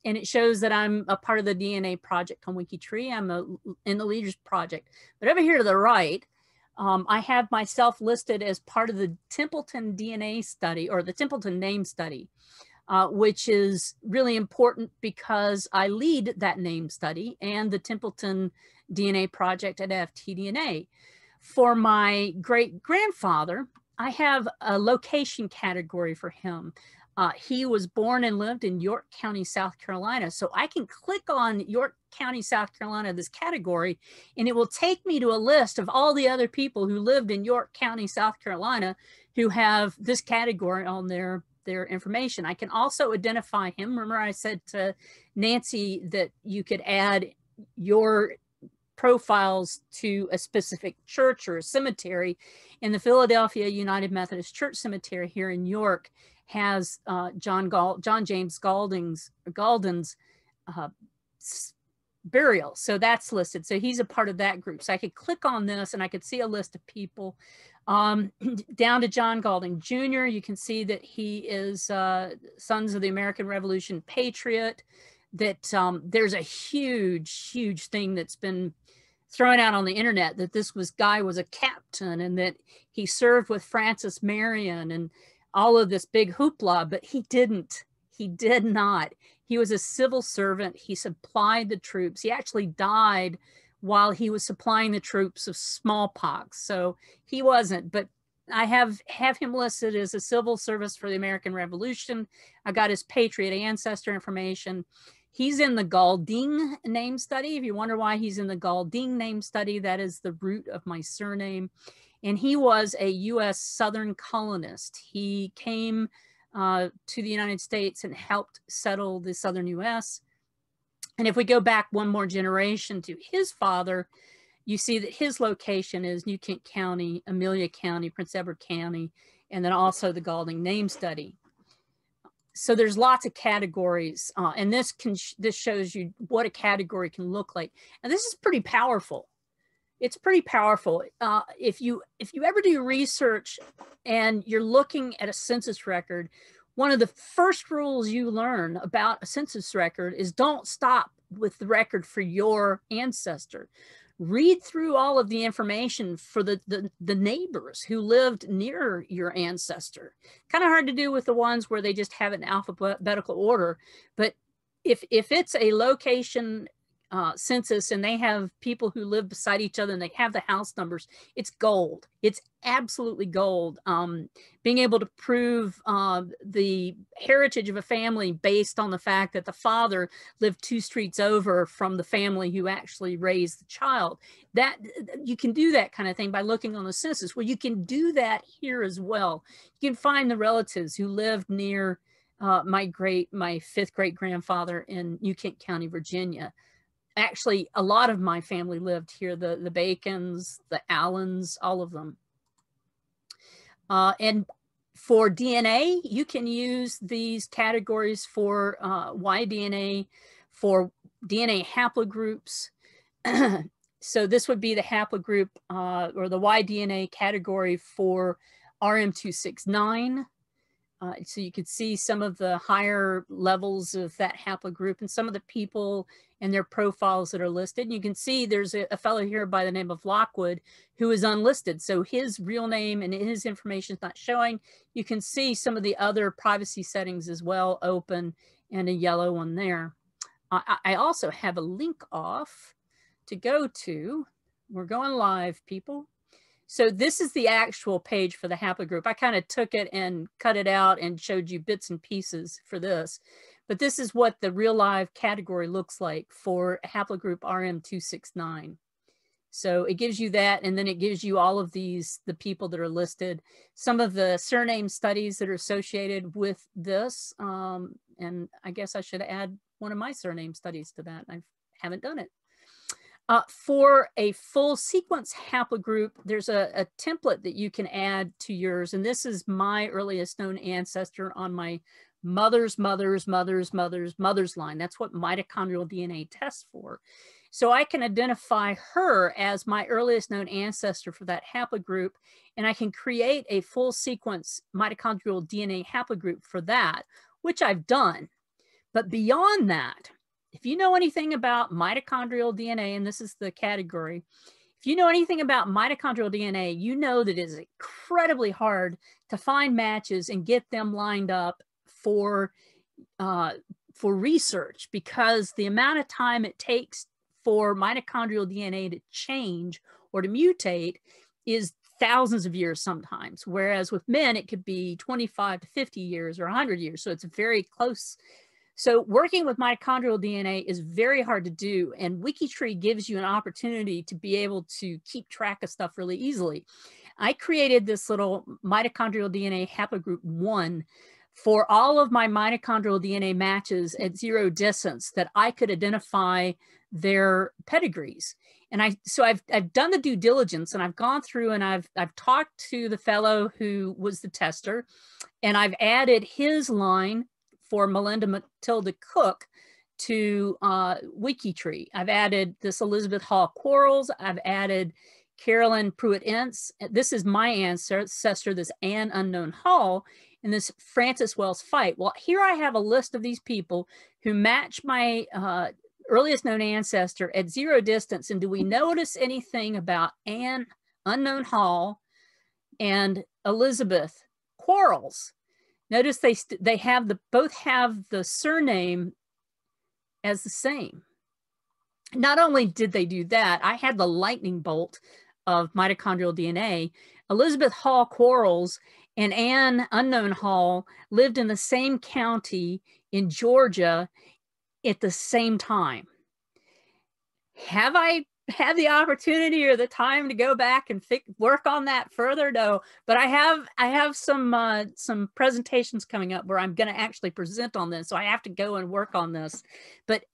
it shows that I'm a part of the DNA project on Wikitree. I'm in the Leaders Project. But over here to the right, I have myself listed as part of the Templeton DNA study, or the Templeton name study, which is really important because I lead that name study and the Templeton DNA project at FTDNA. For my great-grandfather, I have a location category for him. He was born and lived in York County, South Carolina. So I can click on York County, South Carolina, this category, and it will take me to a list of all the other people who lived in York County, South Carolina, who have this category on their their information. I can also identify him. Remember I said to Nancy that you could add your profiles to a specific church or a cemetery. And the Philadelphia United Methodist Church Cemetery here in York has John James Gaulden's burial. So that's listed. So he's a part of that group. So I could click on this and I could see a list of people down to John Gaulden Jr. You can see that he is Sons of the American Revolution patriot, that there's a huge thing that's been thrown out on the internet that this guy was a captain and that he served with Francis Marion and all of this big hoopla, but he didn't. He did not. He was a civil servant. He supplied the troops. He actually died while he was supplying the troops of smallpox. So he wasn't, but I have him listed as a civil service for the American Revolution. I got his patriot ancestor information. He's in the Gaulden name study. If you wonder why he's in the Gaulden name study, that is the root of my surname. And he was a U.S. Southern colonist. He came to the United States and helped settle the Southern U.S. And if we go back one more generation to his father, you see that his location is New Kent County, Amelia County, Prince Edward County, and then also the Gaulden name study. So there's lots of categories, and this shows you what a category can look like. And this is pretty powerful. It's pretty powerful. If you ever do research and you're looking at a census record, one of the first rules you learn about a census record is don't stop with the record for your ancestor. Read through all of the information for the neighbors who lived near your ancestor. Kind of hard to do with the ones where they just have it in alphabetical order. But if it's a location census and they have people who live beside each other and they have the house numbers, it's gold. It's absolutely gold. Being able to prove the heritage of a family based on the fact that the father lived 2 streets over from the family who actually raised the child. That you can do that kind of thing by looking on the census. Well, you can do that here as well. You can find the relatives who lived near my 5th great grandfather in New Kent County, Virginia. Actually, a lot of my family lived here, the Bacons, the Allens, all of them. And for DNA, you can use these categories for Y-DNA, for DNA haplogroups. So this would be the haplogroup or the Y-DNA category for RM269. So you could see some of the higher levels of that haplogroup and some of the people and their profiles that are listed. And you can see there's a fellow here by the name of Lockwood who is unlisted. So his real name and his information is not showing. You can see some of the other privacy settings as well, open, and a yellow one there. I also have a link off to go to. We're going live, people. So this is the actual page for the haplogroup. I kind of took it and cut it out and showed you bits and pieces for this. But this is what the real live category looks like for haplogroup RM269. So it gives you that, and then it gives you all of the people that are listed, some of the surname studies that are associated with this. And I guess I should add one of my surname studies to that. I haven't done it. For a full sequence haplogroup, there's a template that you can add to yours. And this is my earliest known ancestor on my mother's line. That's what mitochondrial DNA tests for. So I can identify her as my earliest known ancestor for that haplogroup, and I can create a full sequence mitochondrial DNA haplogroup for that, which I've done. But beyond that, if you know anything about mitochondrial DNA, and this is the category, if you know anything about mitochondrial DNA, you know that it is incredibly hard to find matches and get them lined up for research, because the amount of time it takes for mitochondrial DNA to change or to mutate is thousands of years sometimes, whereas with men, it could be 25 to 50 years or 100 years. So it's very close. So working with mitochondrial DNA is very hard to do, and Wikitree gives you an opportunity to be able to keep track of stuff really easily. I created this little mitochondrial DNA haplogroup 1 for all of my mitochondrial DNA matches at zero distance that I could identify their pedigrees. And so I've done the due diligence, and I've gone through and I've talked to the fellow who was the tester, and I've added his line for Melinda Matilda Cook to Wikitree. I've added this Elizabeth Hall Quarles. I've added Carolyn Pruitt-Ince. This is my ancestor, this Anne Unknown Hall, and this Frances Wells Fight. Well, here I have a list of these people who match my earliest known ancestor at zero distance. And do we notice anything about Anne Unknown Hall and Elizabeth Quarles? Notice they have both have the surname as the same. Not only did they do that, I had the lightning bolt of mitochondrial DNA. Elizabeth Hall Quarles and Anne Unknown Hall lived in the same county in Georgia at the same time. Have I had the opportunity or the time to go back and work on that further? No, but I have some presentations coming up where I'm going to actually present on this, so I have to go and work on this. But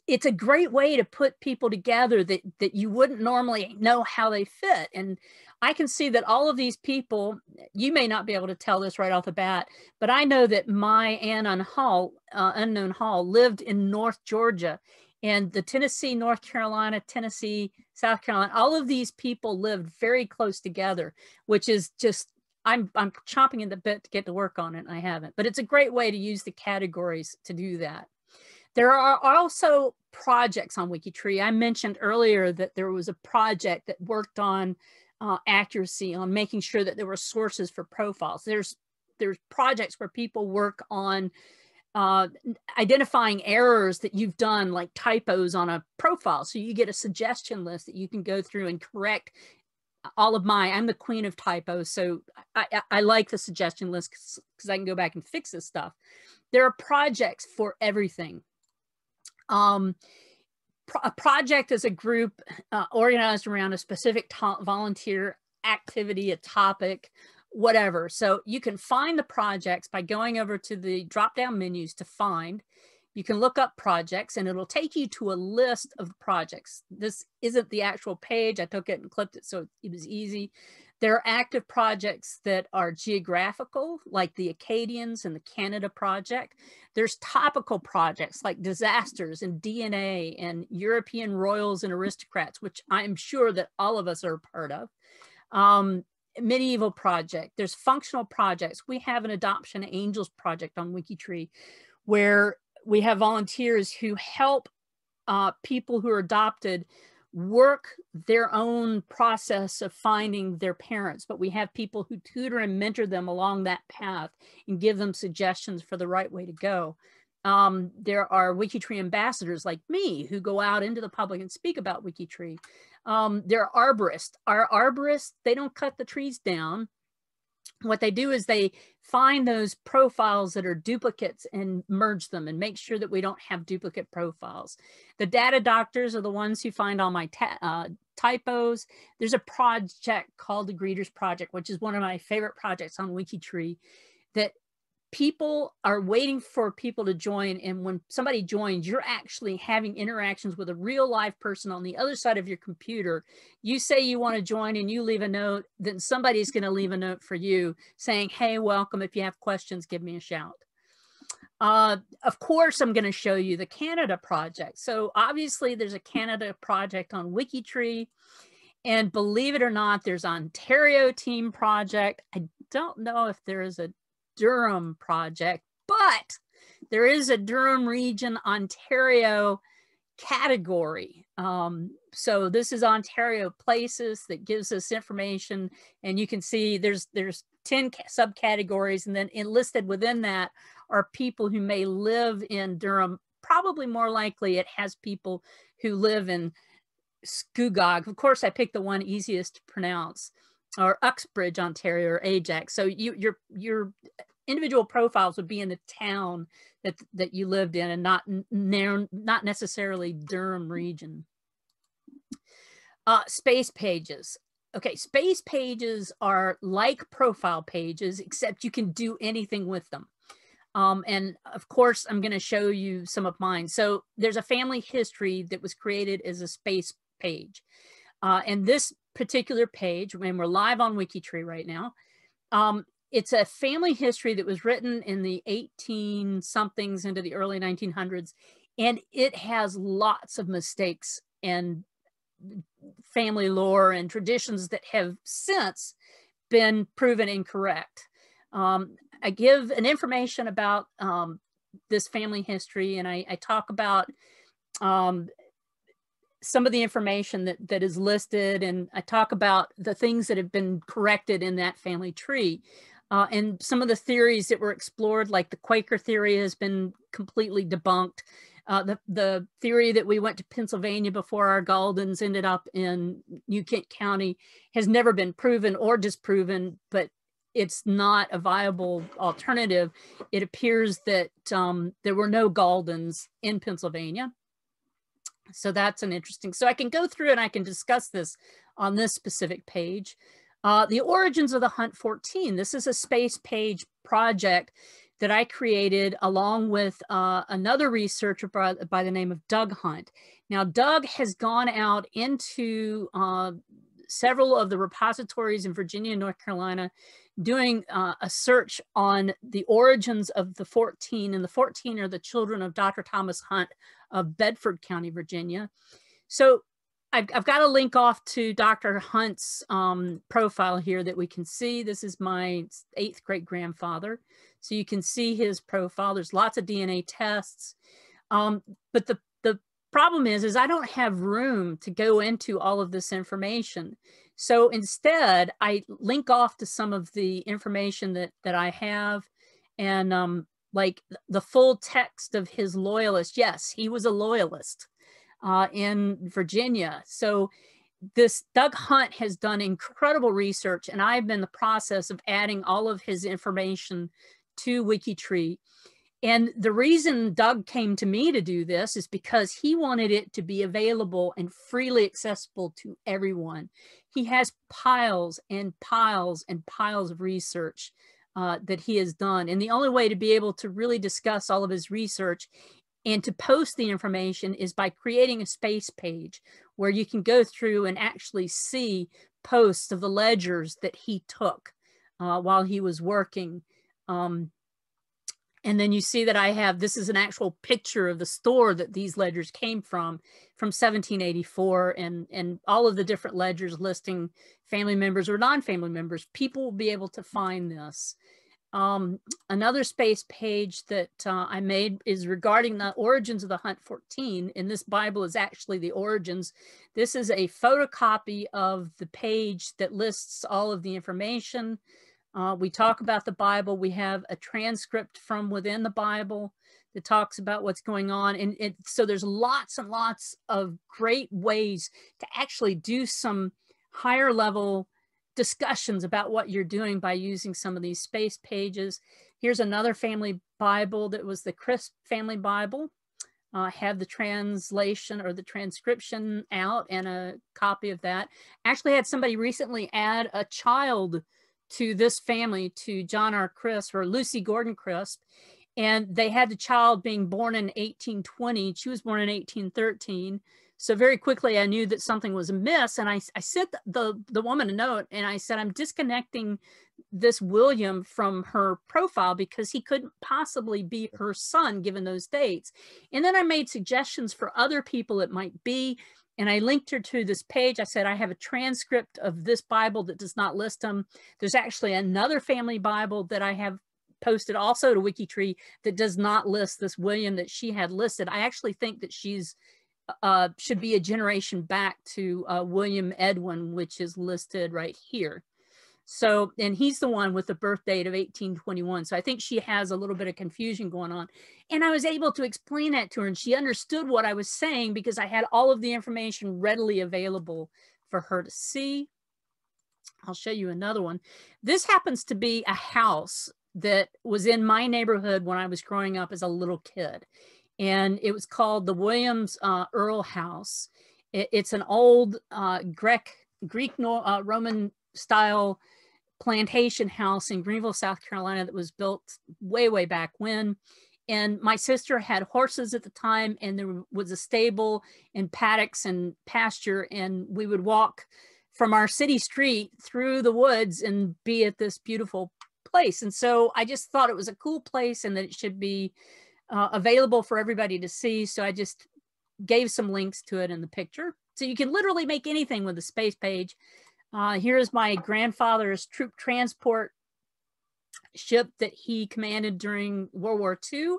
it's a great way to put people together that you wouldn't normally know how they fit. And I can see that all of these people, you may not be able to tell this right off the bat, but I know that my Anne Unknown Hall lived in North Georgia, and the Tennessee, North Carolina, Tennessee, South Carolina, all of these people lived very close together, which is just, I'm chomping at the bit to get to work on it, and I haven't. But it's a great way to use the categories to do that. There are also projects on Wikitree. I mentioned earlier that there was a project that worked on accuracy, on making sure that there were sources for profiles. There's projects where people work on identifying errors that you've done, like typos on a profile. So you get a suggestion list that you can go through and correct all of I'm the queen of typos. So I like the suggestion list because I can go back and fix this stuff. There are projects for everything. A project is a group organized around a specific volunteer activity, a topic, whatever. So you can find the projects by going over to the drop-down menus to find. You can look up projects, and it'll take you to a list of the projects. This isn't the actual page. I took it and clipped it so it was easy. There are active projects that are geographical, like the Acadians and the Canada Project. There's topical projects like disasters and DNA and European royals and aristocrats, which I'm sure that all of us are a part of. Medieval project. There's functional projects. We have an Adoption Angels project on Wikitree, where we have volunteers who help people who are adopted work their own process of finding their parents, but we have people who tutor and mentor them along that path and give them suggestions for the right way to go. There are Wikitree ambassadors like me who go out into the public and speak about Wikitree. There are arborists. Our arborists, they don't cut the trees down. What they do is they find those profiles that are duplicates and merge them and make sure that we don't have duplicate profiles. The data doctors are the ones who find all my typos. There's a project called the Greeters Project, which is one of my favorite projects on Wikitree, that people are waiting for people to join. And when somebody joins, you're actually having interactions with a real live person on the other side of your computer. You say you want to join and you leave a note, then somebody's going to leave a note for you saying, hey, welcome. If you have questions, give me a shout. Of course, I'm going to show you the Canada Project. So obviously there's a Canada Project on Wikitree. And believe it or not, there's Ontario Team Project. I don't know if there is a Durham project, but there is a Durham Region Ontario category. So this is Ontario Places that gives us information, and you can see there's 10 subcategories, and then enlisted within that are people who may live in Durham. Probably more likely it has people who live in Scugog. Of course, I picked the one easiest to pronounce, or Uxbridge, Ontario, or Ajax. So your individual profiles would be in the town that you lived in, and not necessarily Durham region. Space pages. Okay, space pages are like profile pages, except you can do anything with them. And of course, I'm going to show you some of mine. So there's a family history that was created as a space page. And this particular page, and we're live on Wikitree right now, it's a family history that was written in the 18 somethings into the early 1900s. And it has lots of mistakes and family lore and traditions that have since been proven incorrect. I give an information about this family history, and I talk about some of the information that is listed, and I talk about the things that have been corrected in that family tree. And some of the theories that were explored, like the Quaker theory, has been completely debunked. The theory that we went to Pennsylvania before our Gaulden's ended up in New Kent County has never been proven or disproven, but it's not a viable alternative. It appears that there were no Gaulden's in Pennsylvania. So that's an interesting, so I can go through and I can discuss this on this specific page. The origins of the Hunt 14. This is a space page project that I created along with another researcher by the name of Doug Hunt. Now, Doug has gone out into several of the repositories in Virginia and North Carolina doing a search on the origins of the 14, and the 14 are the children of Dr. Thomas Hunt of Bedford County, Virginia. So I've got a link off to Dr. Hunt's profile here that we can see. This is my 8th great grandfather. So you can see his profile. There's lots of DNA tests. But the problem is I don't have room to go into all of this information. So instead, I link off to some of the information that I have, and like the full text of his loyalist. Yes, he was a loyalist in Virginia. So this Doug Hunt has done incredible research, and I've been in the process of adding all of his information to Wikitree. And the reason Doug came to me to do this is because he wanted it to be available and freely accessible to everyone. He has piles and piles and piles of research that he has done. And the only way to be able to really discuss all of his research and to post the information is by creating a space page where you can go through and actually see posts of the ledgers that he took while he was working. And then you see that I have, this is an actual picture of the store that these ledgers came from 1784, and all of the different ledgers listing family members or non-family members. People will be able to find this. Another space page that I made is regarding the origins of the Hunt 14, and this Bible is actually the origins. This is a photocopy of the page that lists all of the information. We talk about the Bible. We have a transcript from within the Bible that talks about what's going on. And so there's lots and lots of great ways to actually do some higher level discussions about what you're doing by using some of these space pages. Here's another family Bible that was the Crisp Family Bible. Have the translation or the transcription out and a copy of that. Actually had somebody recently add a child to this family, to John R. Crisp or Lucy Gordon Crisp, and they had the child being born in 1820. She was born in 1813. So very quickly I knew that something was amiss, and I sent the woman a note, and I said, I'm disconnecting this William from her profile because he couldn't possibly be her son given those dates. And then I made suggestions for other people it might be, and I linked her to this page. I said, I have a transcript of this Bible that does not list them. There's actually another family Bible that I have posted also to Wikitree that does not list this William that she had listed. I actually think that she's should be a generation back to William Edwin, which is listed right here. So, and he's the one with the birth date of 1821. So I think she has a little bit of confusion going on. And I was able to explain that to her, and she understood what I was saying because I had all of the information readily available for her to see. I'll show you another one. This happens to be a house that was in my neighborhood when I was growing up as a little kid. And it was called the Williams Earl House. It's an old Greek Roman style plantation house in Greenville, South Carolina that was built way, way back when. And my sister had horses at the time, and there was a stable and paddocks and pasture, and we would walk from our city street through the woods and be at this beautiful place. And so I just thought it was a cool place and that it should be available for everybody to see. So I just gave some links to it in the picture. So you can literally make anything with a space page. Here's my grandfather's troop transport ship that he commanded during World War II.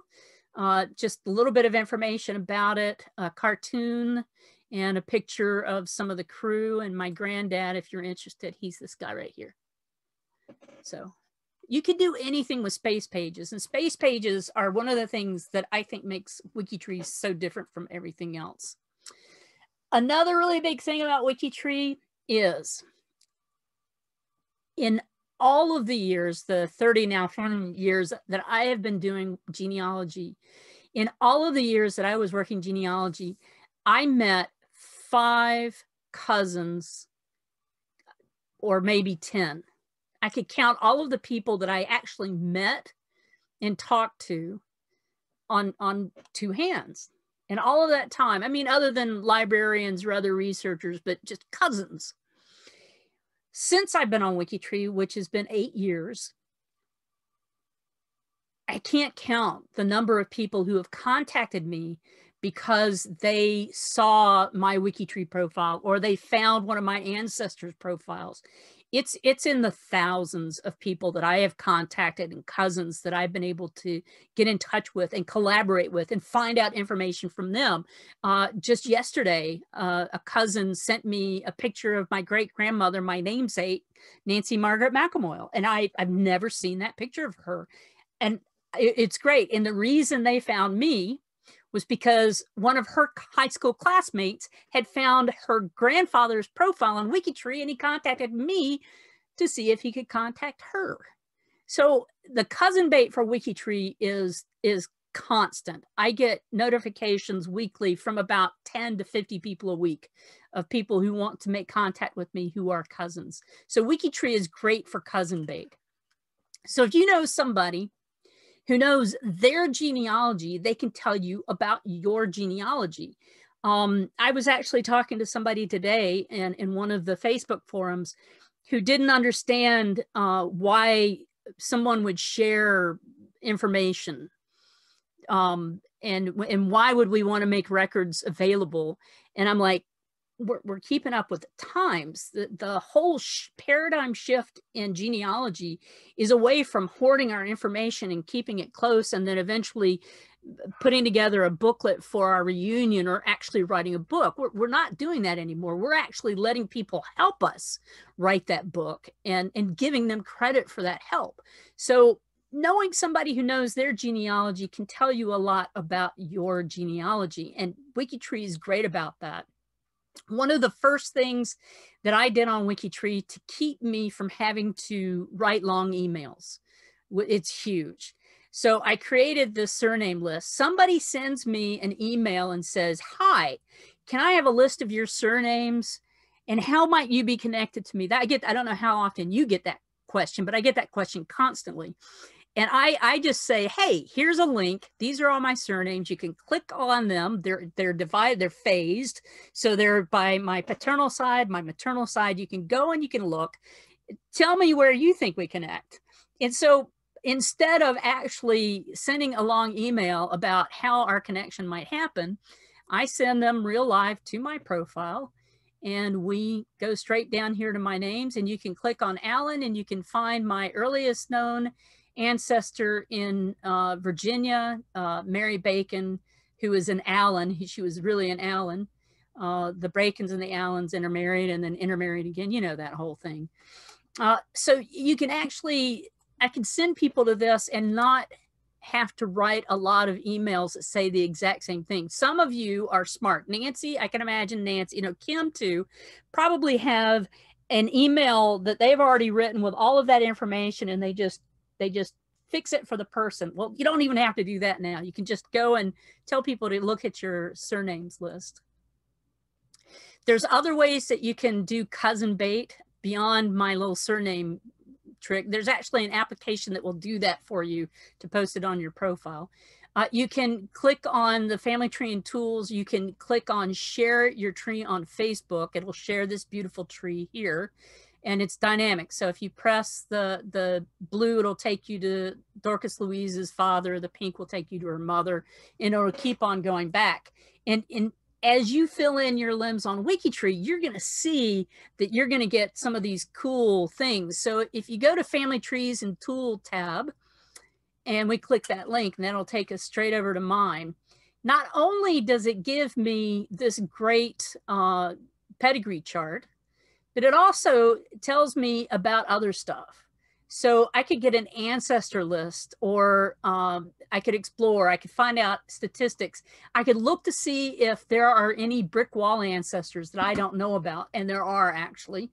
Just a little bit of information about it, a cartoon and a picture of some of the crew, and my granddad, if you're interested, he's this guy right here. So you can do anything with space pages, and space pages are one of the things that I think makes Wikitree so different from everything else. Another really big thing about Wikitree is in all of the years, the 30 now 40 years that I have been doing genealogy, in all of the years that I was working genealogy, I met 5 cousins, or maybe 10. I could count all of the people that I actually met and talked to on 2 hands. And all of that time, I mean, other than librarians or other researchers, but just cousins. Since I've been on Wikitree, which has been 8 years, I can't count the number of people who have contacted me because they saw my Wikitree profile or they found one of my ancestors' profiles. It's in the thousands of people that I have contacted and cousins that I've been able to get in touch with and collaborate with and find out information from them. Just yesterday, a cousin sent me a picture of my great-grandmother, my namesake, Nancy Margaret McElmoyle, and I've never seen that picture of her. And it's great. And the reason they found me was because one of her high school classmates had found her grandfather's profile on Wikitree, and he contacted me to see if he could contact her. So the cousin bait for Wikitree is constant. I get notifications weekly from about 10 to 50 people a week of people who want to make contact with me who are cousins. So Wikitree is great for cousin bait. So if you know somebody who knows their genealogy, they can tell you about your genealogy. I was actually talking to somebody today in one of the Facebook forums who didn't understand why someone would share information and why would we want to make records available. And I'm like, we're keeping up with the times. The whole paradigm shift in genealogy is away from hoarding our information and keeping it close and then eventually putting together a booklet for our reunion or actually writing a book. We're not doing that anymore. We're actually letting people help us write that book and giving them credit for that help. So knowing somebody who knows their genealogy can tell you a lot about your genealogy, and Wikitree is great about that. One of the first things that I did on Wikitree to keep me from having to write long emails, it's huge. So I created this surname list. Somebody sends me an email and says, "Hi, can I have a list of your surnames and how might you be connected to me?" I don't know how often you get that question, but I get that question constantly. And I just say, hey, here's a link. These are all my surnames. You can click on them. They're divided, they're phased. So they're by my paternal side, my maternal side. You can go and you can look. Tell me where you think we connect. And so instead of actually sending a long email about how our connection might happen, I send them real live to my profile. And we go straight down here to my names. And you can click on Alan and you can find my earliest known ancestor in Virginia, Mary Bacon, who is an Allen. She was really an Allen. The Bacons and the Allens intermarried and then intermarried again. You know that whole thing. So you can actually, I can send people to this and not have to write a lot of emails that say the exact same thing. Some of you are smart. Nancy, I can imagine Nancy, Kim too, probably have an email that they've already written with all of that information and they just fix it for the person. Well, you don't even have to do that now. You can just go and tell people to look at your surnames list. There's other ways that you can do cousin bait beyond my little surname trick. There's actually an application that will do that for you to post it on your profile. You can click on the family tree and tools. You can click on share your tree on Facebook. It will share this beautiful tree here, and it's dynamic. So if you press the blue, it'll take you to Dorcas Louise's father. The pink will take you to her mother, and it'll keep on going back. And as you fill in your limbs on Wikitree, you're going to see that you're going to get some of these cool things. So if you go to Family Trees and Tool tab, and we click that link, and that'll take us straight over to mine. Not only does it give me this great pedigree chart, but it also tells me about other stuff. So I could get an ancestor list, or I could explore, I could find out statistics. I could look to see if there are any brick wall ancestors that I don't know about, and there are actually.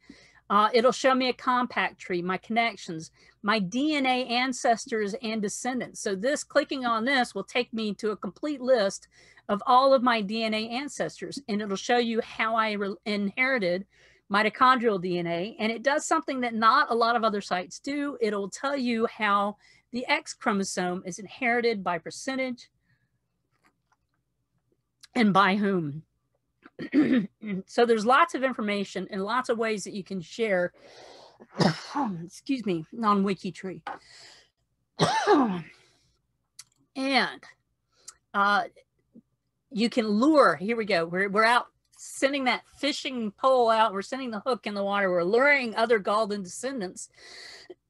It'll show me a compact tree, my connections, my DNA ancestors and descendants. So this, clicking on this will take me to a complete list of all of my DNA ancestors, and it'll show you how I inherited mitochondrial DNA. And it does something that not a lot of other sites do. It'll tell you how the X chromosome is inherited by percentage and by whom. So there's lots of information and lots of ways that you can share, excuse me, on Wikitree. And you can lure, here we go, we're out sending that fishing pole out, we're sending the hook in the water, we're luring other Gaulden descendants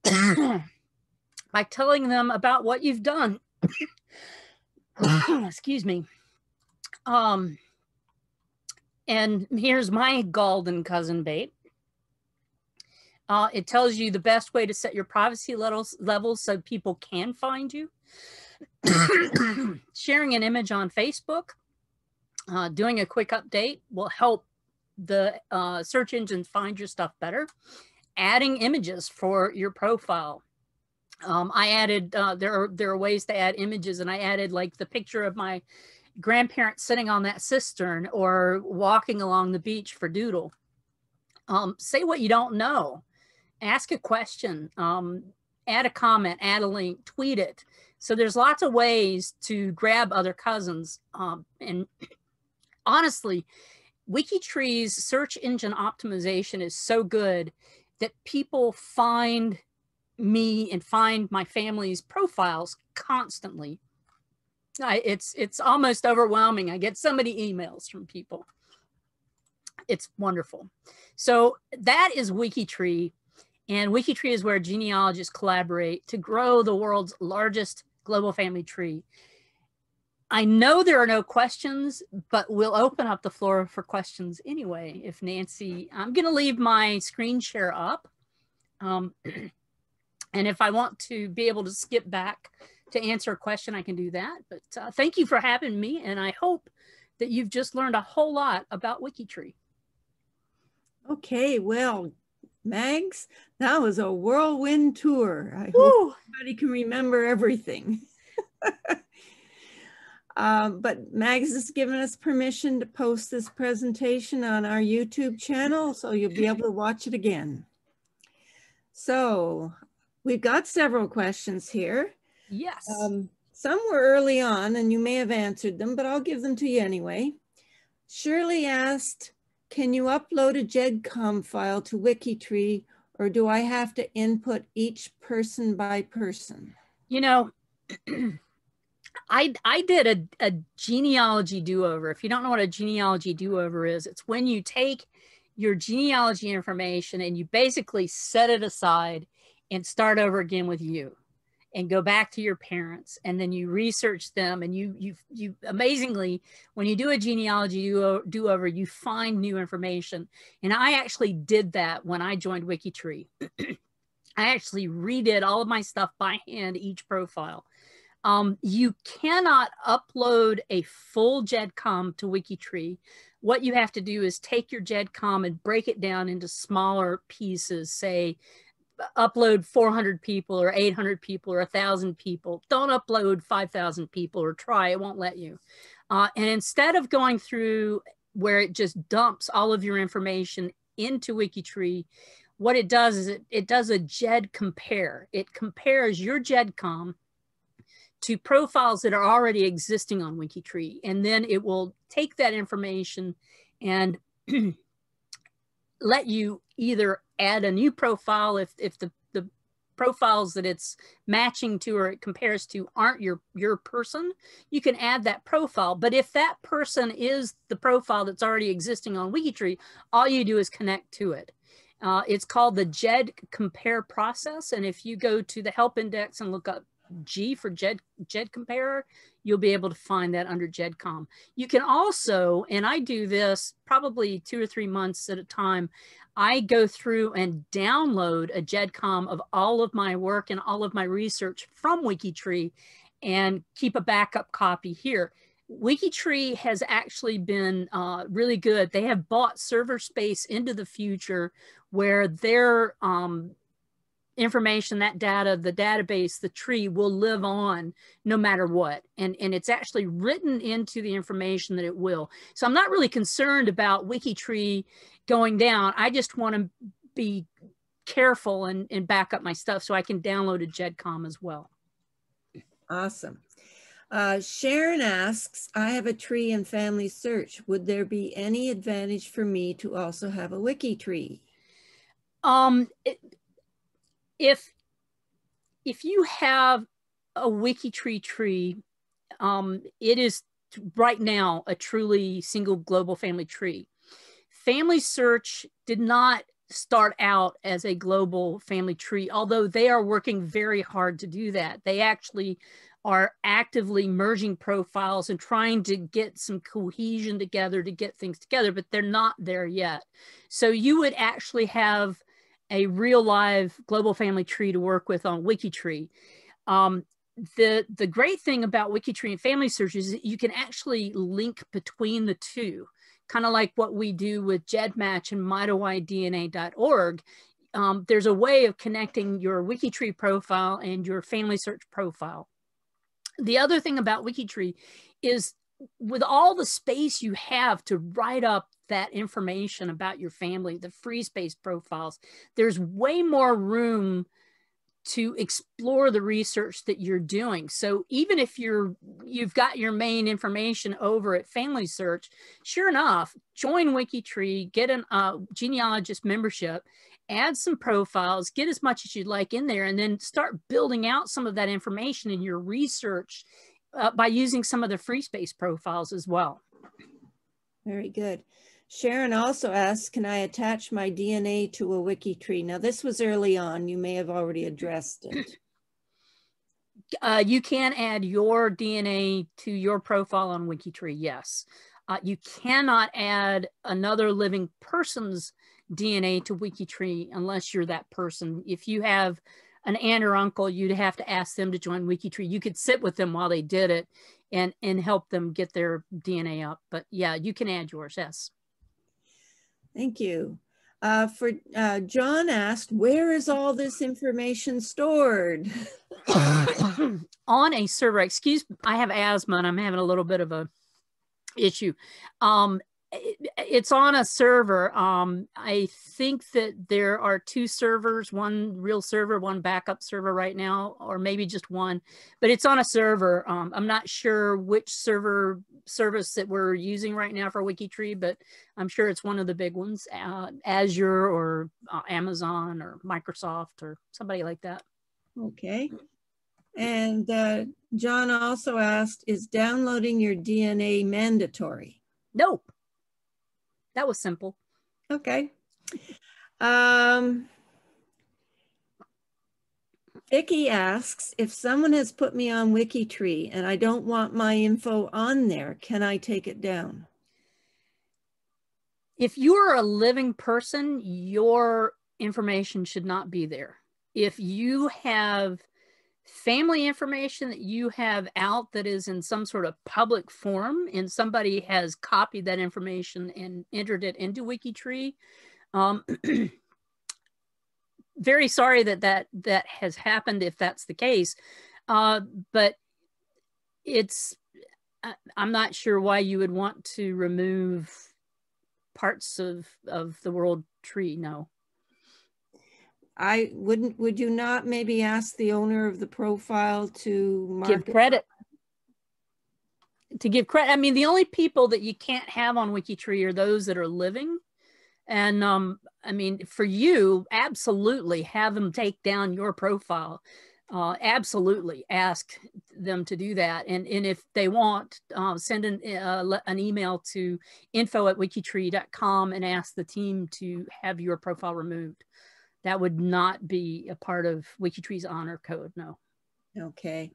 by telling them about what you've done. Excuse me. And here's my Gaulden cousin bait. It tells you the best way to set your privacy levels so people can find you. Sharing an image on Facebook, doing a quick update will help the search engine find your stuff better. Adding images for your profile. I added, there are ways to add images, and I added like the picture of my grandparents sitting on that cistern or walking along the beach for doodle. Say what you don't know. Ask a question. Add a comment, add a link, tweet it. So there's lots of ways to grab other cousins. And honestly, Wikitree's search engine optimization is so good that people find me and find my family's profiles constantly. It's almost overwhelming. I get so many emails from people. It's wonderful. So that is Wikitree. And Wikitree is where genealogists collaborate to grow the world's largest global family tree. I know there are no questions, but we'll open up the floor for questions anyway. If Nancy, I'm going to leave my screen share up. And if I want to be able to skip back to answer a question, I can do that. But thank you for having me. And I hope that you've just learned a whole lot about Wikitree. Okay, well, Mags, that was a whirlwind tour. I hope everybody can remember everything. But Mags has given us permission to post this presentation on our YouTube channel, so you'll be able to watch it again. So we've got several questions here. Yes. Some were early on and you may have answered them, but I'll give them to you anyway. Shirley asked, can you upload a GEDCOM file to Wikitree, or do I have to input each person by person? You know, I did a genealogy do-over. If you don't know what a genealogy do-over is, it's when you take your genealogy information and you basically set it aside and start over again with you and go back to your parents, and then you research them, and you amazingly, when you do a genealogy do-over, you find new information. And I actually did that when I joined Wikitree. I actually redid all of my stuff by hand, each profile. You cannot upload a full GEDCOM to Wikitree. What you have to do is take your GEDCOM and break it down into smaller pieces, say, upload 400 people or 800 people or 1,000 people. Don't upload 5,000 people or try, it won't let you. And instead of going through where it just dumps all of your information into Wikitree, what it does is it does a GED compare. It compares your GEDCOM to profiles that are already existing on Wikitree. And then it will take that information and let you either add a new profile if the profiles that it's matching to or it compares to aren't your person, you can add that profile. But if that person is the profile that's already existing on Wikitree, all you do is connect to it. It's called the GED compare process. And if you go to the help index and look up G for GED comparer, you'll be able to find that under GEDCOM. You can also, and I do this probably 2 or 3 months at a time, I go through and download a GEDCOM of all of my work and all of my research from Wikitree and keep a backup copy here. Wikitree has actually been really good. They have bought server space into the future where their information, that data, the database, the tree will live on no matter what. And it's actually written into the information that it will. So I'm not really concerned about Wikitree going down. I just want to be careful and back up my stuff so I can download a GEDCOM as well. Awesome. Sharon asks, I have a tree and family search. Would there be any advantage for me to also have a Wikitree? If you have a Wikitree tree, it is right now a truly single global family tree. Family Search did not start out as a global family tree, although they are working very hard to do that. They actually are actively merging profiles and trying to get some cohesion together to get things together, but they're not there yet. So you would actually have a real live global family tree to work with on Wikitree. The great thing about Wikitree and Family Search is that you can actually link between the two, kind of like what we do with GEDmatch and mitochondrialdna.org. There's a way of connecting your Wikitree profile and your Family Search profile. The other thing about Wikitree is with all the space you have to write up that information about your family, the free space profiles, there's way more room to explore the research that you're doing. So even if you've got your main information over at Family Search, sure enough, join Wikitree, get a genealogist membership, add some profiles, get as much as you'd like in there, and then start building out some of that information in your research by using some of the free space profiles as well. Very good. Sharon also asks, can I attach my DNA to a Wikitree? Now, this was early on. You may have already addressed it. You can add your DNA to your profile on Wikitree, yes. You cannot add another living person's DNA to Wikitree unless you're that person. If you have an aunt or uncle, you'd have to ask them to join Wikitree. You could sit with them while they did it and help them get their DNA up. But yeah, you can add yours, yes. Thank you. John asked, where is all this information stored? On a server. Excuse me, I have asthma and I'm having a little bit of a issue. It's on a server. I think that there are 2 servers, one real server, one backup server right now, or maybe just one, but it's on a server. I'm not sure which service that we're using right now for Wikitree, but I'm sure it's one of the big ones, Azure or Amazon or Microsoft or somebody like that. Okay. And John also asked, is downloading your DNA mandatory? Nope. That was simple. Okay. Vicky asks, if someone has put me on Wikitree and I don't want my info on there, can I take it down? If you're a living person, your information should not be there. If you have family information that you have out that is in some sort of public form and somebody has copied that information and entered it into Wikitree, very sorry that has happened if that's the case, but I'm not sure why you would want to remove parts of the world tree. No. would you not maybe ask the owner of the profile to mark give credit? To give credit. I mean, the only people that you can't have on Wikitree are those that are living. And I mean, for you, absolutely have them take down your profile. Absolutely ask them to do that. And if they want, send an email to info@wikitree.com and ask the team to have your profile removed. That would not be a part of Wikitree's honor code, no. Okay.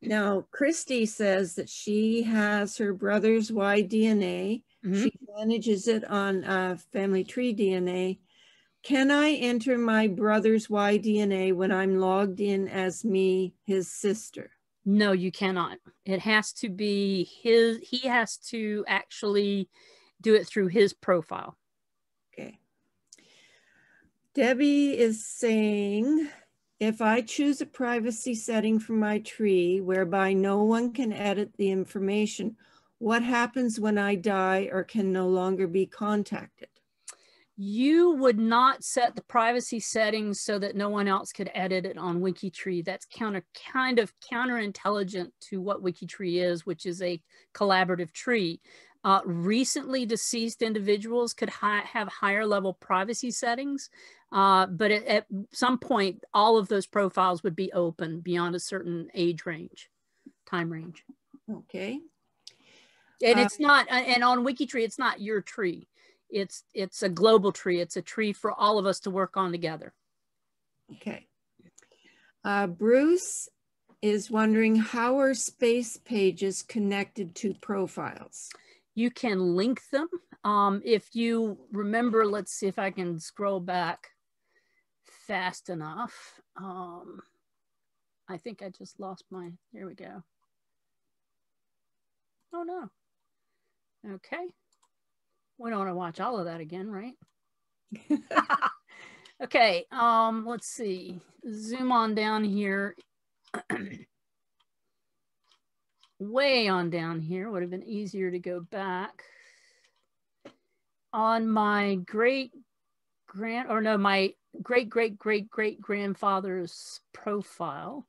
Now, Christy says that she has her brother's Y-DNA. She manages it on Family Tree DNA. Can I enter my brother's Y-DNA when I'm logged in as me, his sister? No, you cannot. It has to be he has to actually do it through his profile. Okay. Debbie is saying, if I choose a privacy setting for my tree whereby no one can edit the information, what happens when I die or can no longer be contacted? You would not set the privacy settings so that no one else could edit it on Wikitree. That's kind of counterintelligent to what Wikitree is, which is a collaborative tree. Recently deceased individuals could have higher level privacy settings, but at some point, all of those profiles would be open beyond a certain age range, time range. Okay. And it's not, and on Wikitree, it's not your tree. It's a global tree. It's a tree for all of us to work on together. Okay. Bruce is wondering, how are space pages connected to profiles? You can link them. If you remember, let's see if I can scroll back fast enough. I think I just lost my, there we go. Oh no. Okay. We don't want to watch all of that again, right? Okay, let's see. Zoom on down here. Way on down here. Would have been easier to go back. On my my great-great-great-great-grandfather's profile.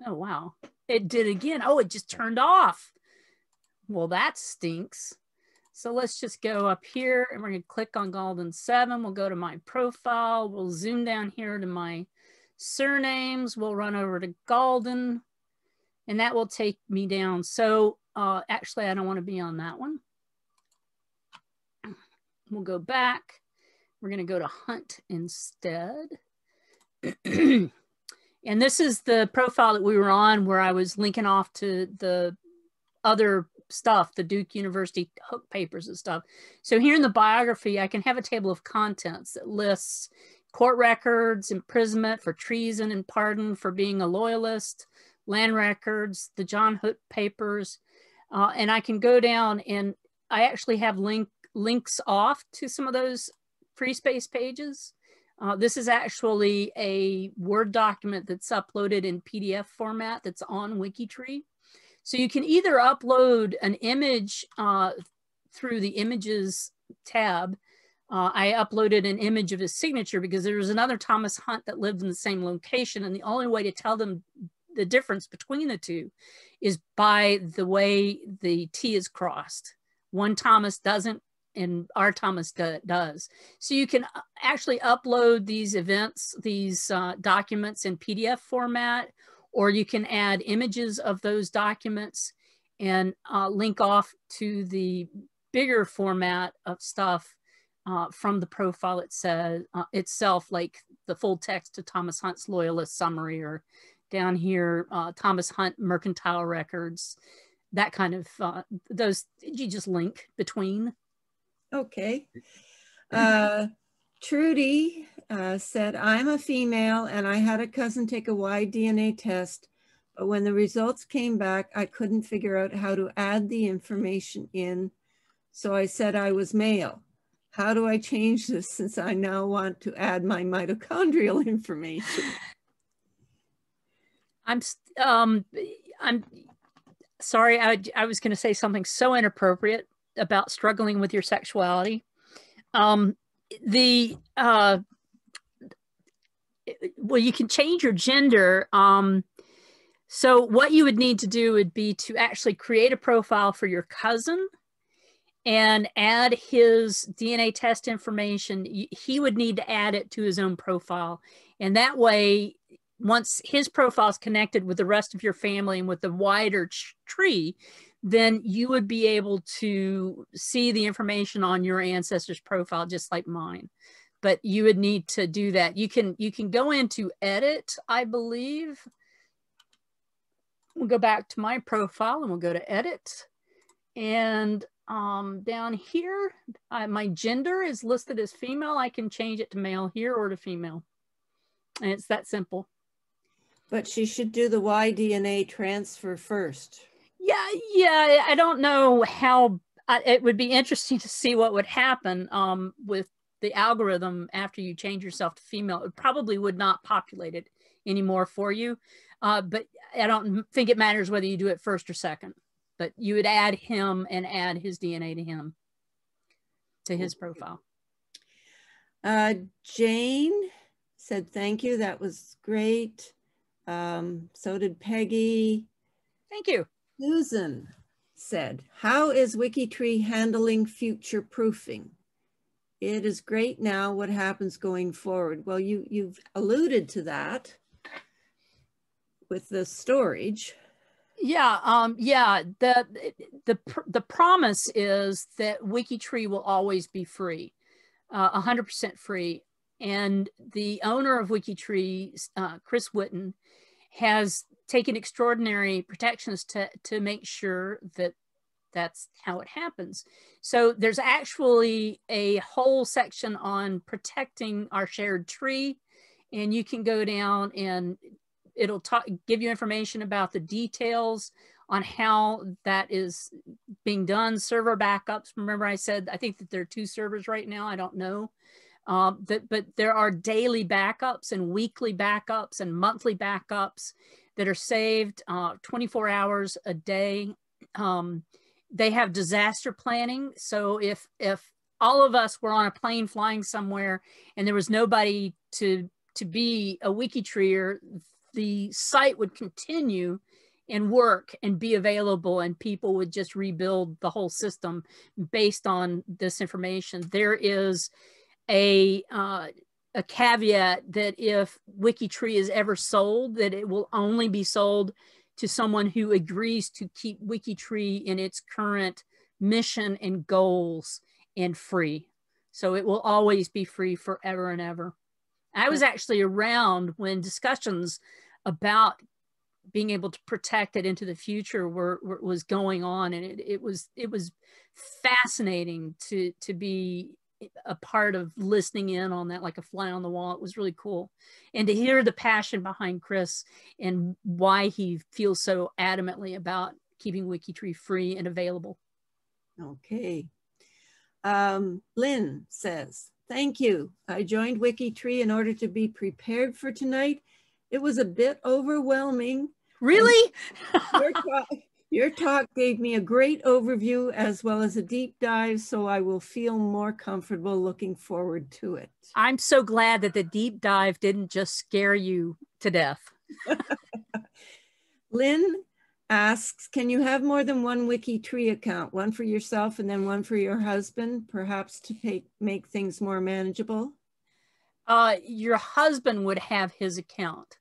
Oh, wow. It did again. Oh, it just turned off. Well, that stinks. So let's just go up here and we're going to click on Gaulden 7. We'll go to my profile. We'll zoom down here to my surnames. We'll run over to Gaulden and that will take me down. So actually, I don't want to be on that one. We'll go back. We're going to go to Hunt instead. And this is the profile that we were on where I was linking off to the other stuff, the Duke University Hook papers and stuff. So here in the biography, I can have a table of contents that lists court records, imprisonment for treason and pardon for being a loyalist, land records, the John Hook papers, and I can go down and I actually have links off to some of those free space pages. This is actually a Word document that's uploaded in PDF format that's on Wikitree. So you can either upload an image through the images tab. I uploaded an image of his signature because there was another Thomas Hunt that lived in the same location. And the only way to tell them the difference between the two is by the way the T is crossed. One Thomas doesn't and our Thomas does. So you can actually upload these events, these documents in PDF format, or you can add images of those documents and link off to the bigger format of stuff from the profile itself, like the full text to Thomas Hunt's Loyalist Summary, or down here, Thomas Hunt Mercantile Records, that kind of, those, you just link between. Okay. Trudy said, I'm a female and I had a cousin take a Y-DNA test, but when the results came back, I couldn't figure out how to add the information in. So I said I was male. How do I change this since I now want to add my mitochondrial information? I'm sorry, I was going to say something so inappropriate about struggling with your sexuality. well, you can change your gender. So what you would need to do would be to actually create a profile for your cousin and add his DNA test information. He would need to add it to his own profile. And that way, once his profile is connected with the rest of your family and with the wider tree, then you would be able to see the information on your ancestor's profile, just like mine. But you would need to do that. You can go into edit, I believe. We'll go back to my profile and we'll go to edit. And down here, my gender is listed as female. I can change it to male here or to female. And it's that simple. But she should do the Y-DNA transfer first. Yeah, I don't know how, it would be interesting to see what would happen with the algorithm after you change yourself to female. It probably would not populate it anymore for you. But I don't think it matters whether you do it first or second. But you would add him and add his DNA to him, to his profile. Jane said, thank you. That was great. So did Peggy. Thank you. Susan said, how is Wikitree handling future proofing? It is great now. What happens going forward? Well, you've alluded to that with the storage. Yeah, the promise is that Wikitree will always be free, 100% free. And the owner of Wikitree, Chris Whitten, has taken extraordinary protections to make sure that that's how it happens. So there's actually a whole section on protecting our shared tree, and you can go down and it'll give you information about the details on how that is being done. Server backups. Remember I said, I think that there are 2 servers right now. I don't know. But there are daily backups and weekly backups and monthly backups that are saved 24 hours a day. They have disaster planning. So if all of us were on a plane flying somewhere and there was nobody to be a Wikitreer, the site would continue and work and be available, and people would just rebuild the whole system based on this information. There is a caveat that if Wikitree is ever sold, that it will only be sold to someone who agrees to keep Wikitree in its current mission and goals and free. So it will always be free forever and ever. I was actually around when discussions about being able to protect it into the future was going on, and it was fascinating to be a part of listening in on that like a fly on the wall. It was really cool. And to hear the passion behind Chris and why he feels so adamantly about keeping Wikitree free and available. Okay. Lynn says, thank you. I joined Wikitree in order to be prepared for tonight. It was a bit overwhelming. Really? Your talk gave me a great overview as well as a deep dive, so I will feel more comfortable looking forward to it. I'm so glad that the deep dive didn't just scare you to death. Lynn asks, can you have more than one Wikitree account, one for yourself and then one for your husband, perhaps to make things more manageable? Your husband would have his account.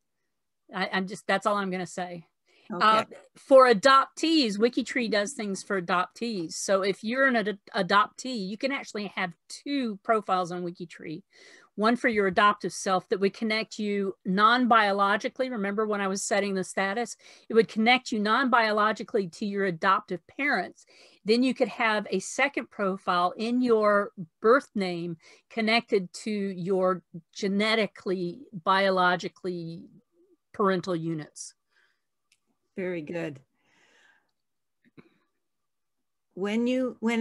That's all I'm going to say. Okay. For adoptees, Wikitree does things for adoptees. So if you're an adoptee, you can actually have 2 profiles on Wikitree. One for your adoptive self that would connect you non-biologically. Remember when I was setting the status? It would connect you non-biologically to your adoptive parents. Then you could have a second profile in your birth name connected to your genetically, biologically parental units. Very good. When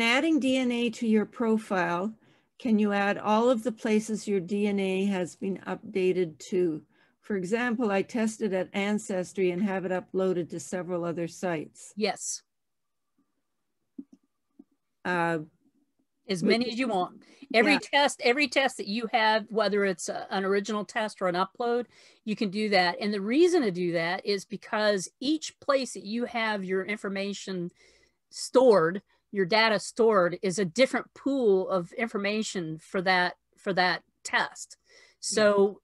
adding DNA to your profile, can you add all of the places your DNA has been updated to? For example, I tested at Ancestry and have it uploaded to several other sites. Yes. as many as you want. Every test that you have, whether it's an original test or an upload, you can do that. And the reason to do that is because each place that you have your information stored, your data stored, is a different pool of information for that test. So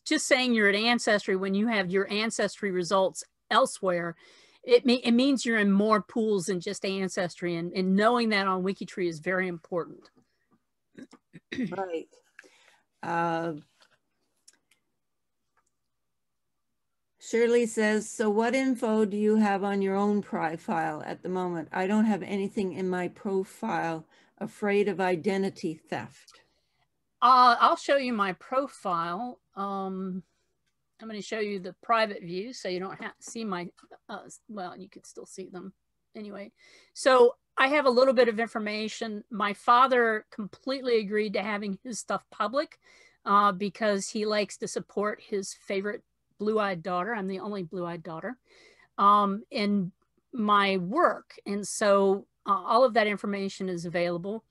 just saying you're at Ancestry when you have your Ancestry results elsewhere, it means you're in more pools than just Ancestry, and knowing that on Wikitree is very important. Right. Shirley says, so what info do you have on your own profile at the moment? I don't have anything in my profile, afraid of identity theft. I'll show you my profile. I'm going to show you the private view so you don't have to see my, well, you could still see them anyway. So I have a little bit of information. My father completely agreed to having his stuff public because he likes to support his favorite blue-eyed daughter. I'm the only blue-eyed daughter in my work. And so all of that information is available.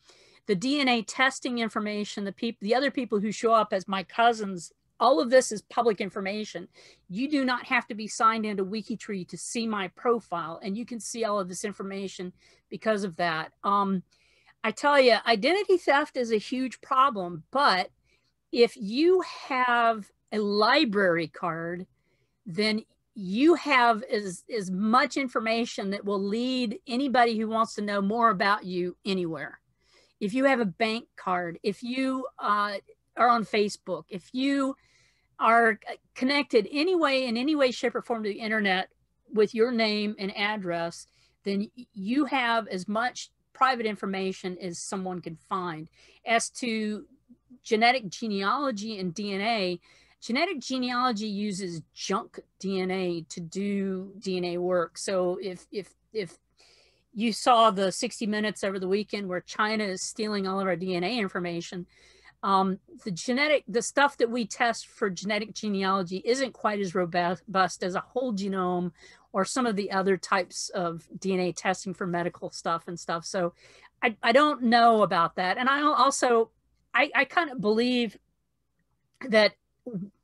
The DNA testing information, the other people who show up as my cousins, all of this is public information. You do not have to be signed into Wikitree to see my profile, and you can see all of this information because of that. I tell you, identity theft is a huge problem, but if you have a library card, then you have as much information that will lead anybody who wants to know more about you anywhere. If you have a bank card, if you are on Facebook, if you are connected in any way, shape, or form to the internet with your name and address, then you have as much private information as someone can find. As to genetic genealogy and DNA, genetic genealogy uses junk DNA to do DNA work. So if you saw the 60 Minutes over the weekend where China is stealing all of our DNA information, the stuff that we test for genetic genealogy isn't quite as robust as a whole genome or some of the other types of DNA testing for medical stuff and stuff. So I don't know about that. And I kind of believe that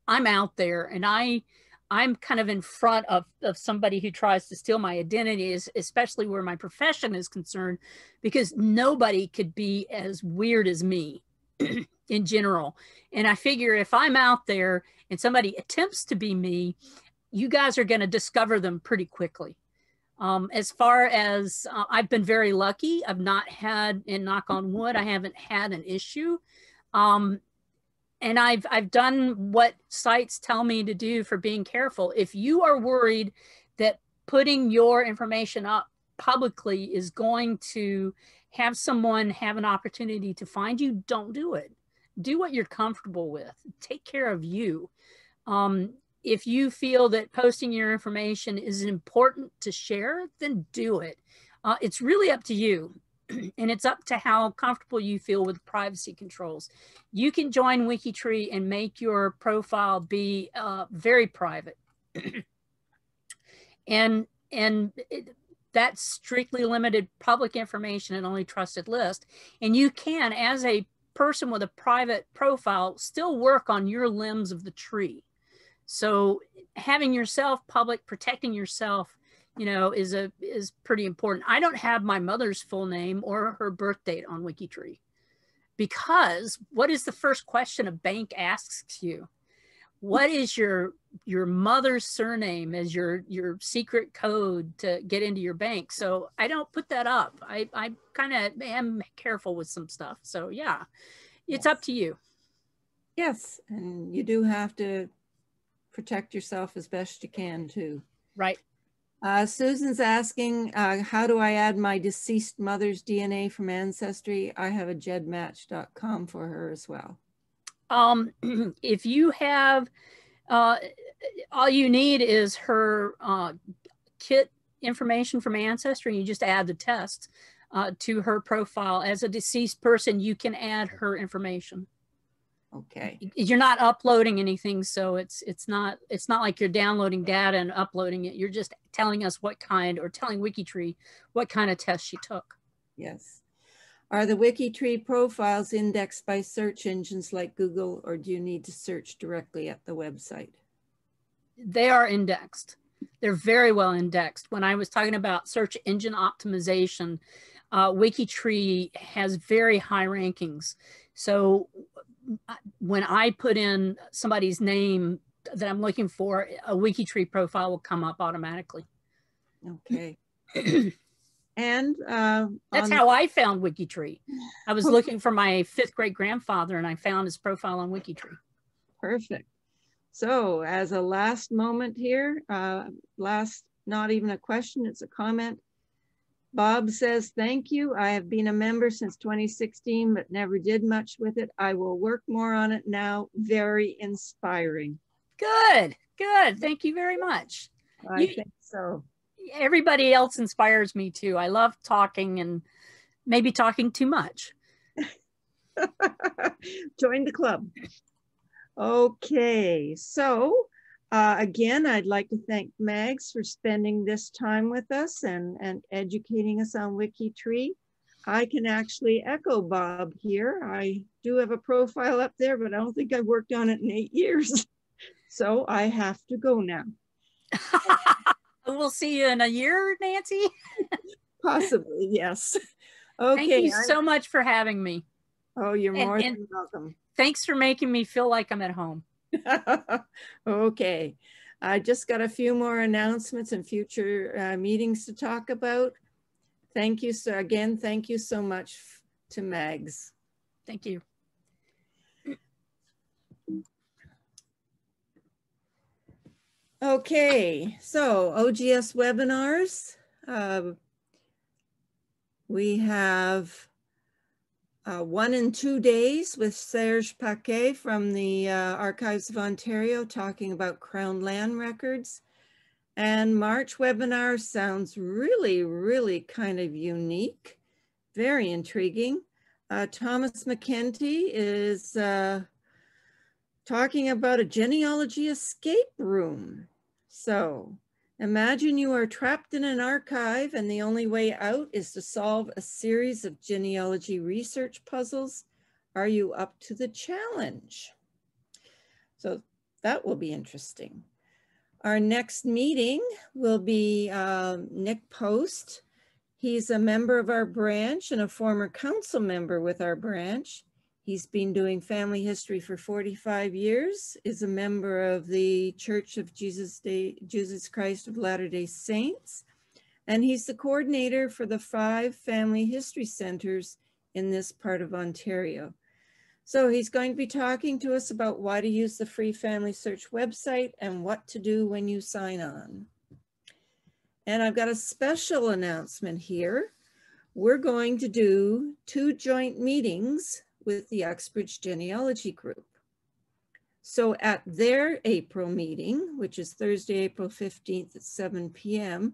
I'm out there and I'm kind of in front of somebody who tries to steal my identity, especially where my profession is concerned, because nobody could be as weird as me in general. And I figure if I'm out there and somebody attempts to be me, you guys are going to discover them pretty quickly. As far as I've been very lucky, I've not had, and knock on wood, I haven't had an issue. And I've done what sites tell me to do for being careful. If you are worried that putting your information up publicly is going to have someone have an opportunity to find you, don't do it. Do what you're comfortable with. Take care of you. If you feel that posting your information is important to share, then do it. It's really up to you. And it's up to how comfortable you feel with privacy controls. You can join Wikitree and make your profile be very private. and that's strictly limited public information and only trusted list. And you can, as a person with a private profile, still work on your limbs of the tree. So having yourself public, protecting yourself, you know, is pretty important. I don't have my mother's full name or her birth date on Wikitree, because what is the first question a bank asks you? What is your mother's surname as your secret code to get into your bank? So I don't put that up. I kind of am careful with some stuff. So yeah, it's up to you. Yes, and you do have to protect yourself as best you can too. Right. Susan's asking, how do I add my deceased mother's DNA from Ancestry? I have a gedmatch.com for her as well. If you have, all you need is her kit information from Ancestry, and you just add the test to her profile. As a deceased person, you can add her information. Okay. You're not uploading anything, so it's not like you're downloading data and uploading it. You're just telling us what kind, or telling Wikitree what kind of test she took. Yes. Are the Wikitree profiles indexed by search engines like Google, or do you need to search directly at the website? They are indexed. They're very well indexed. When I was talking about search engine optimization, Wikitree has very high rankings. So when I put in somebody's name that I'm looking for, a Wikitree profile will come up automatically. Okay. And that's how I found Wikitree. I was looking for my 5th great grandfather and I found his profile on Wikitree. Perfect. So as a last moment here, not even a question, it's a comment. Bob says, thank you. I have been a member since 2016, but never did much with it. I will work more on it now. Very inspiring. Good, good. Thank you very much. I think so. Everybody else inspires me too. I love talking and maybe talking too much. Join the club. Okay, so again, I'd like to thank Mags for spending this time with us and educating us on Wikitree. I can actually echo Bob here. I do have a profile up there, but I don't think I've worked on it in 8 years. So I have to go now. We'll see you in a year, Nancy. Possibly, yes. Okay. Thank you so much for having me. Oh, you're more than welcome. Thanks for making me feel like I'm at home. Okay. I just got a few more announcements and future meetings to talk about. Thank you. So again, thank you so much to Mags. Thank you. Okay, so OGS webinars. We have 1 and 2 days with Serge Paquet from the Archives of Ontario talking about Crown land records. And March webinar sounds really, really kind of unique, very intriguing. Thomas McKenty is talking about a genealogy escape room. So imagine you are trapped in an archive and the only way out is to solve a series of genealogy research puzzles. Are you up to the challenge? So that will be interesting. Our next meeting will be Nick Post. He's a member of our branch and a former council member with our branch. He's been doing family history for 45 years, is a member of the Church of Jesus Christ of Latter-day Saints, and he's the coordinator for the 5 family history centers in this part of Ontario. So he's going to be talking to us about why to use the free family search website and what to do when you sign on. And I've got a special announcement here. We're going to do 2 joint meetings with the Uxbridge Genealogy Group. So at their April meeting, which is Thursday, April 15th at 7 p.m.,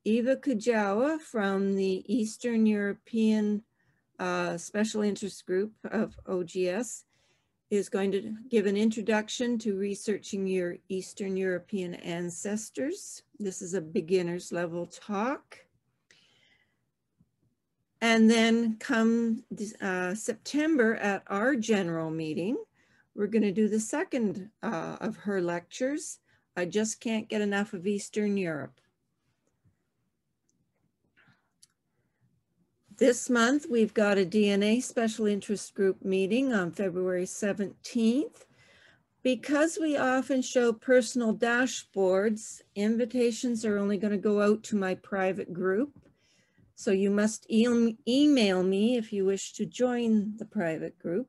Eva Kujawa from the Eastern European Special Interest Group of OGS is going to give an introduction to researching your Eastern European ancestors. This is a beginner's level talk. And then come September at our general meeting, we're going to do the second of her lectures. I just can't get enough of Eastern Europe. This month, we've got a DNA special interest group meeting on February 17th. Because we often show personal dashboards, invitations are only going to go out to my private group. So you must email me if you wish to join the private group.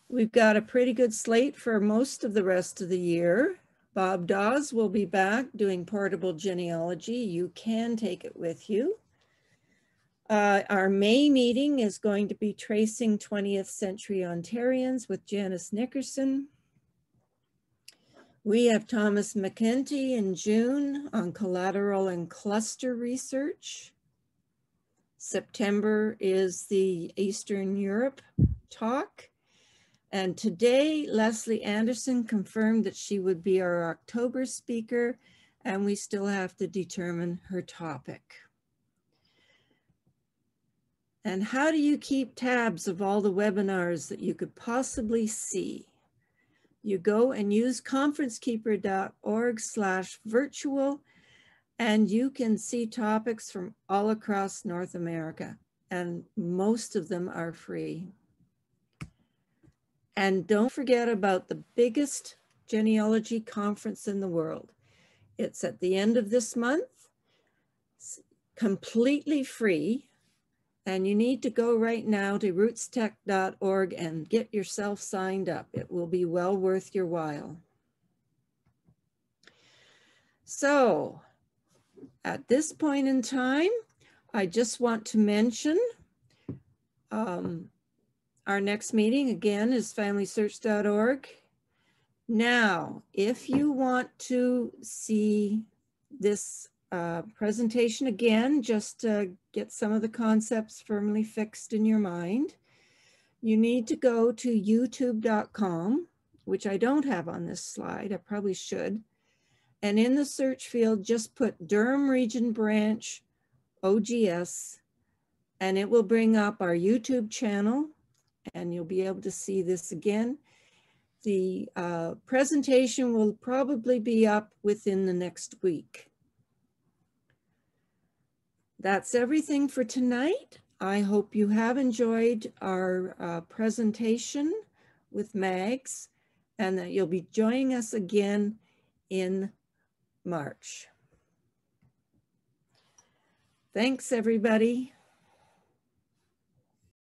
We've got a pretty good slate for most of the rest of the year. Bob Dawes will be back doing portable genealogy. You can take it with you. Our May meeting is going to be Tracing 20th Century Ontarians with Janice Nickerson. We have Thomas McKenty in June on collateral and cluster research. September is the Eastern Europe talk. And today, Leslie Anderson confirmed that she would be our October speaker, and we still have to determine her topic. And how do you keep tabs of all the webinars that you could possibly see? You go and use conferencekeeper.org/virtual, and you can see topics from all across North America, and most of them are free. And don't forget about the biggest genealogy conference in the world. It's at the end of this month, it's completely free. And you need to go right now to rootstech.org and get yourself signed up. It will be well worth your while. So at this point in time, I just want to mention our next meeting again is familysearch.org. Now, if you want to see this presentation again, just to get some of the concepts firmly fixed in your mind, you need to go to youtube.com, which I don't have on this slide, I probably should. And in the search field, just put Durham Region Branch OGS, and it will bring up our YouTube channel, and you'll be able to see this again. The presentation will probably be up within the next week. That's everything for tonight. I hope you have enjoyed our presentation with Mags, and that you'll be joining us again in March. Thanks, everybody.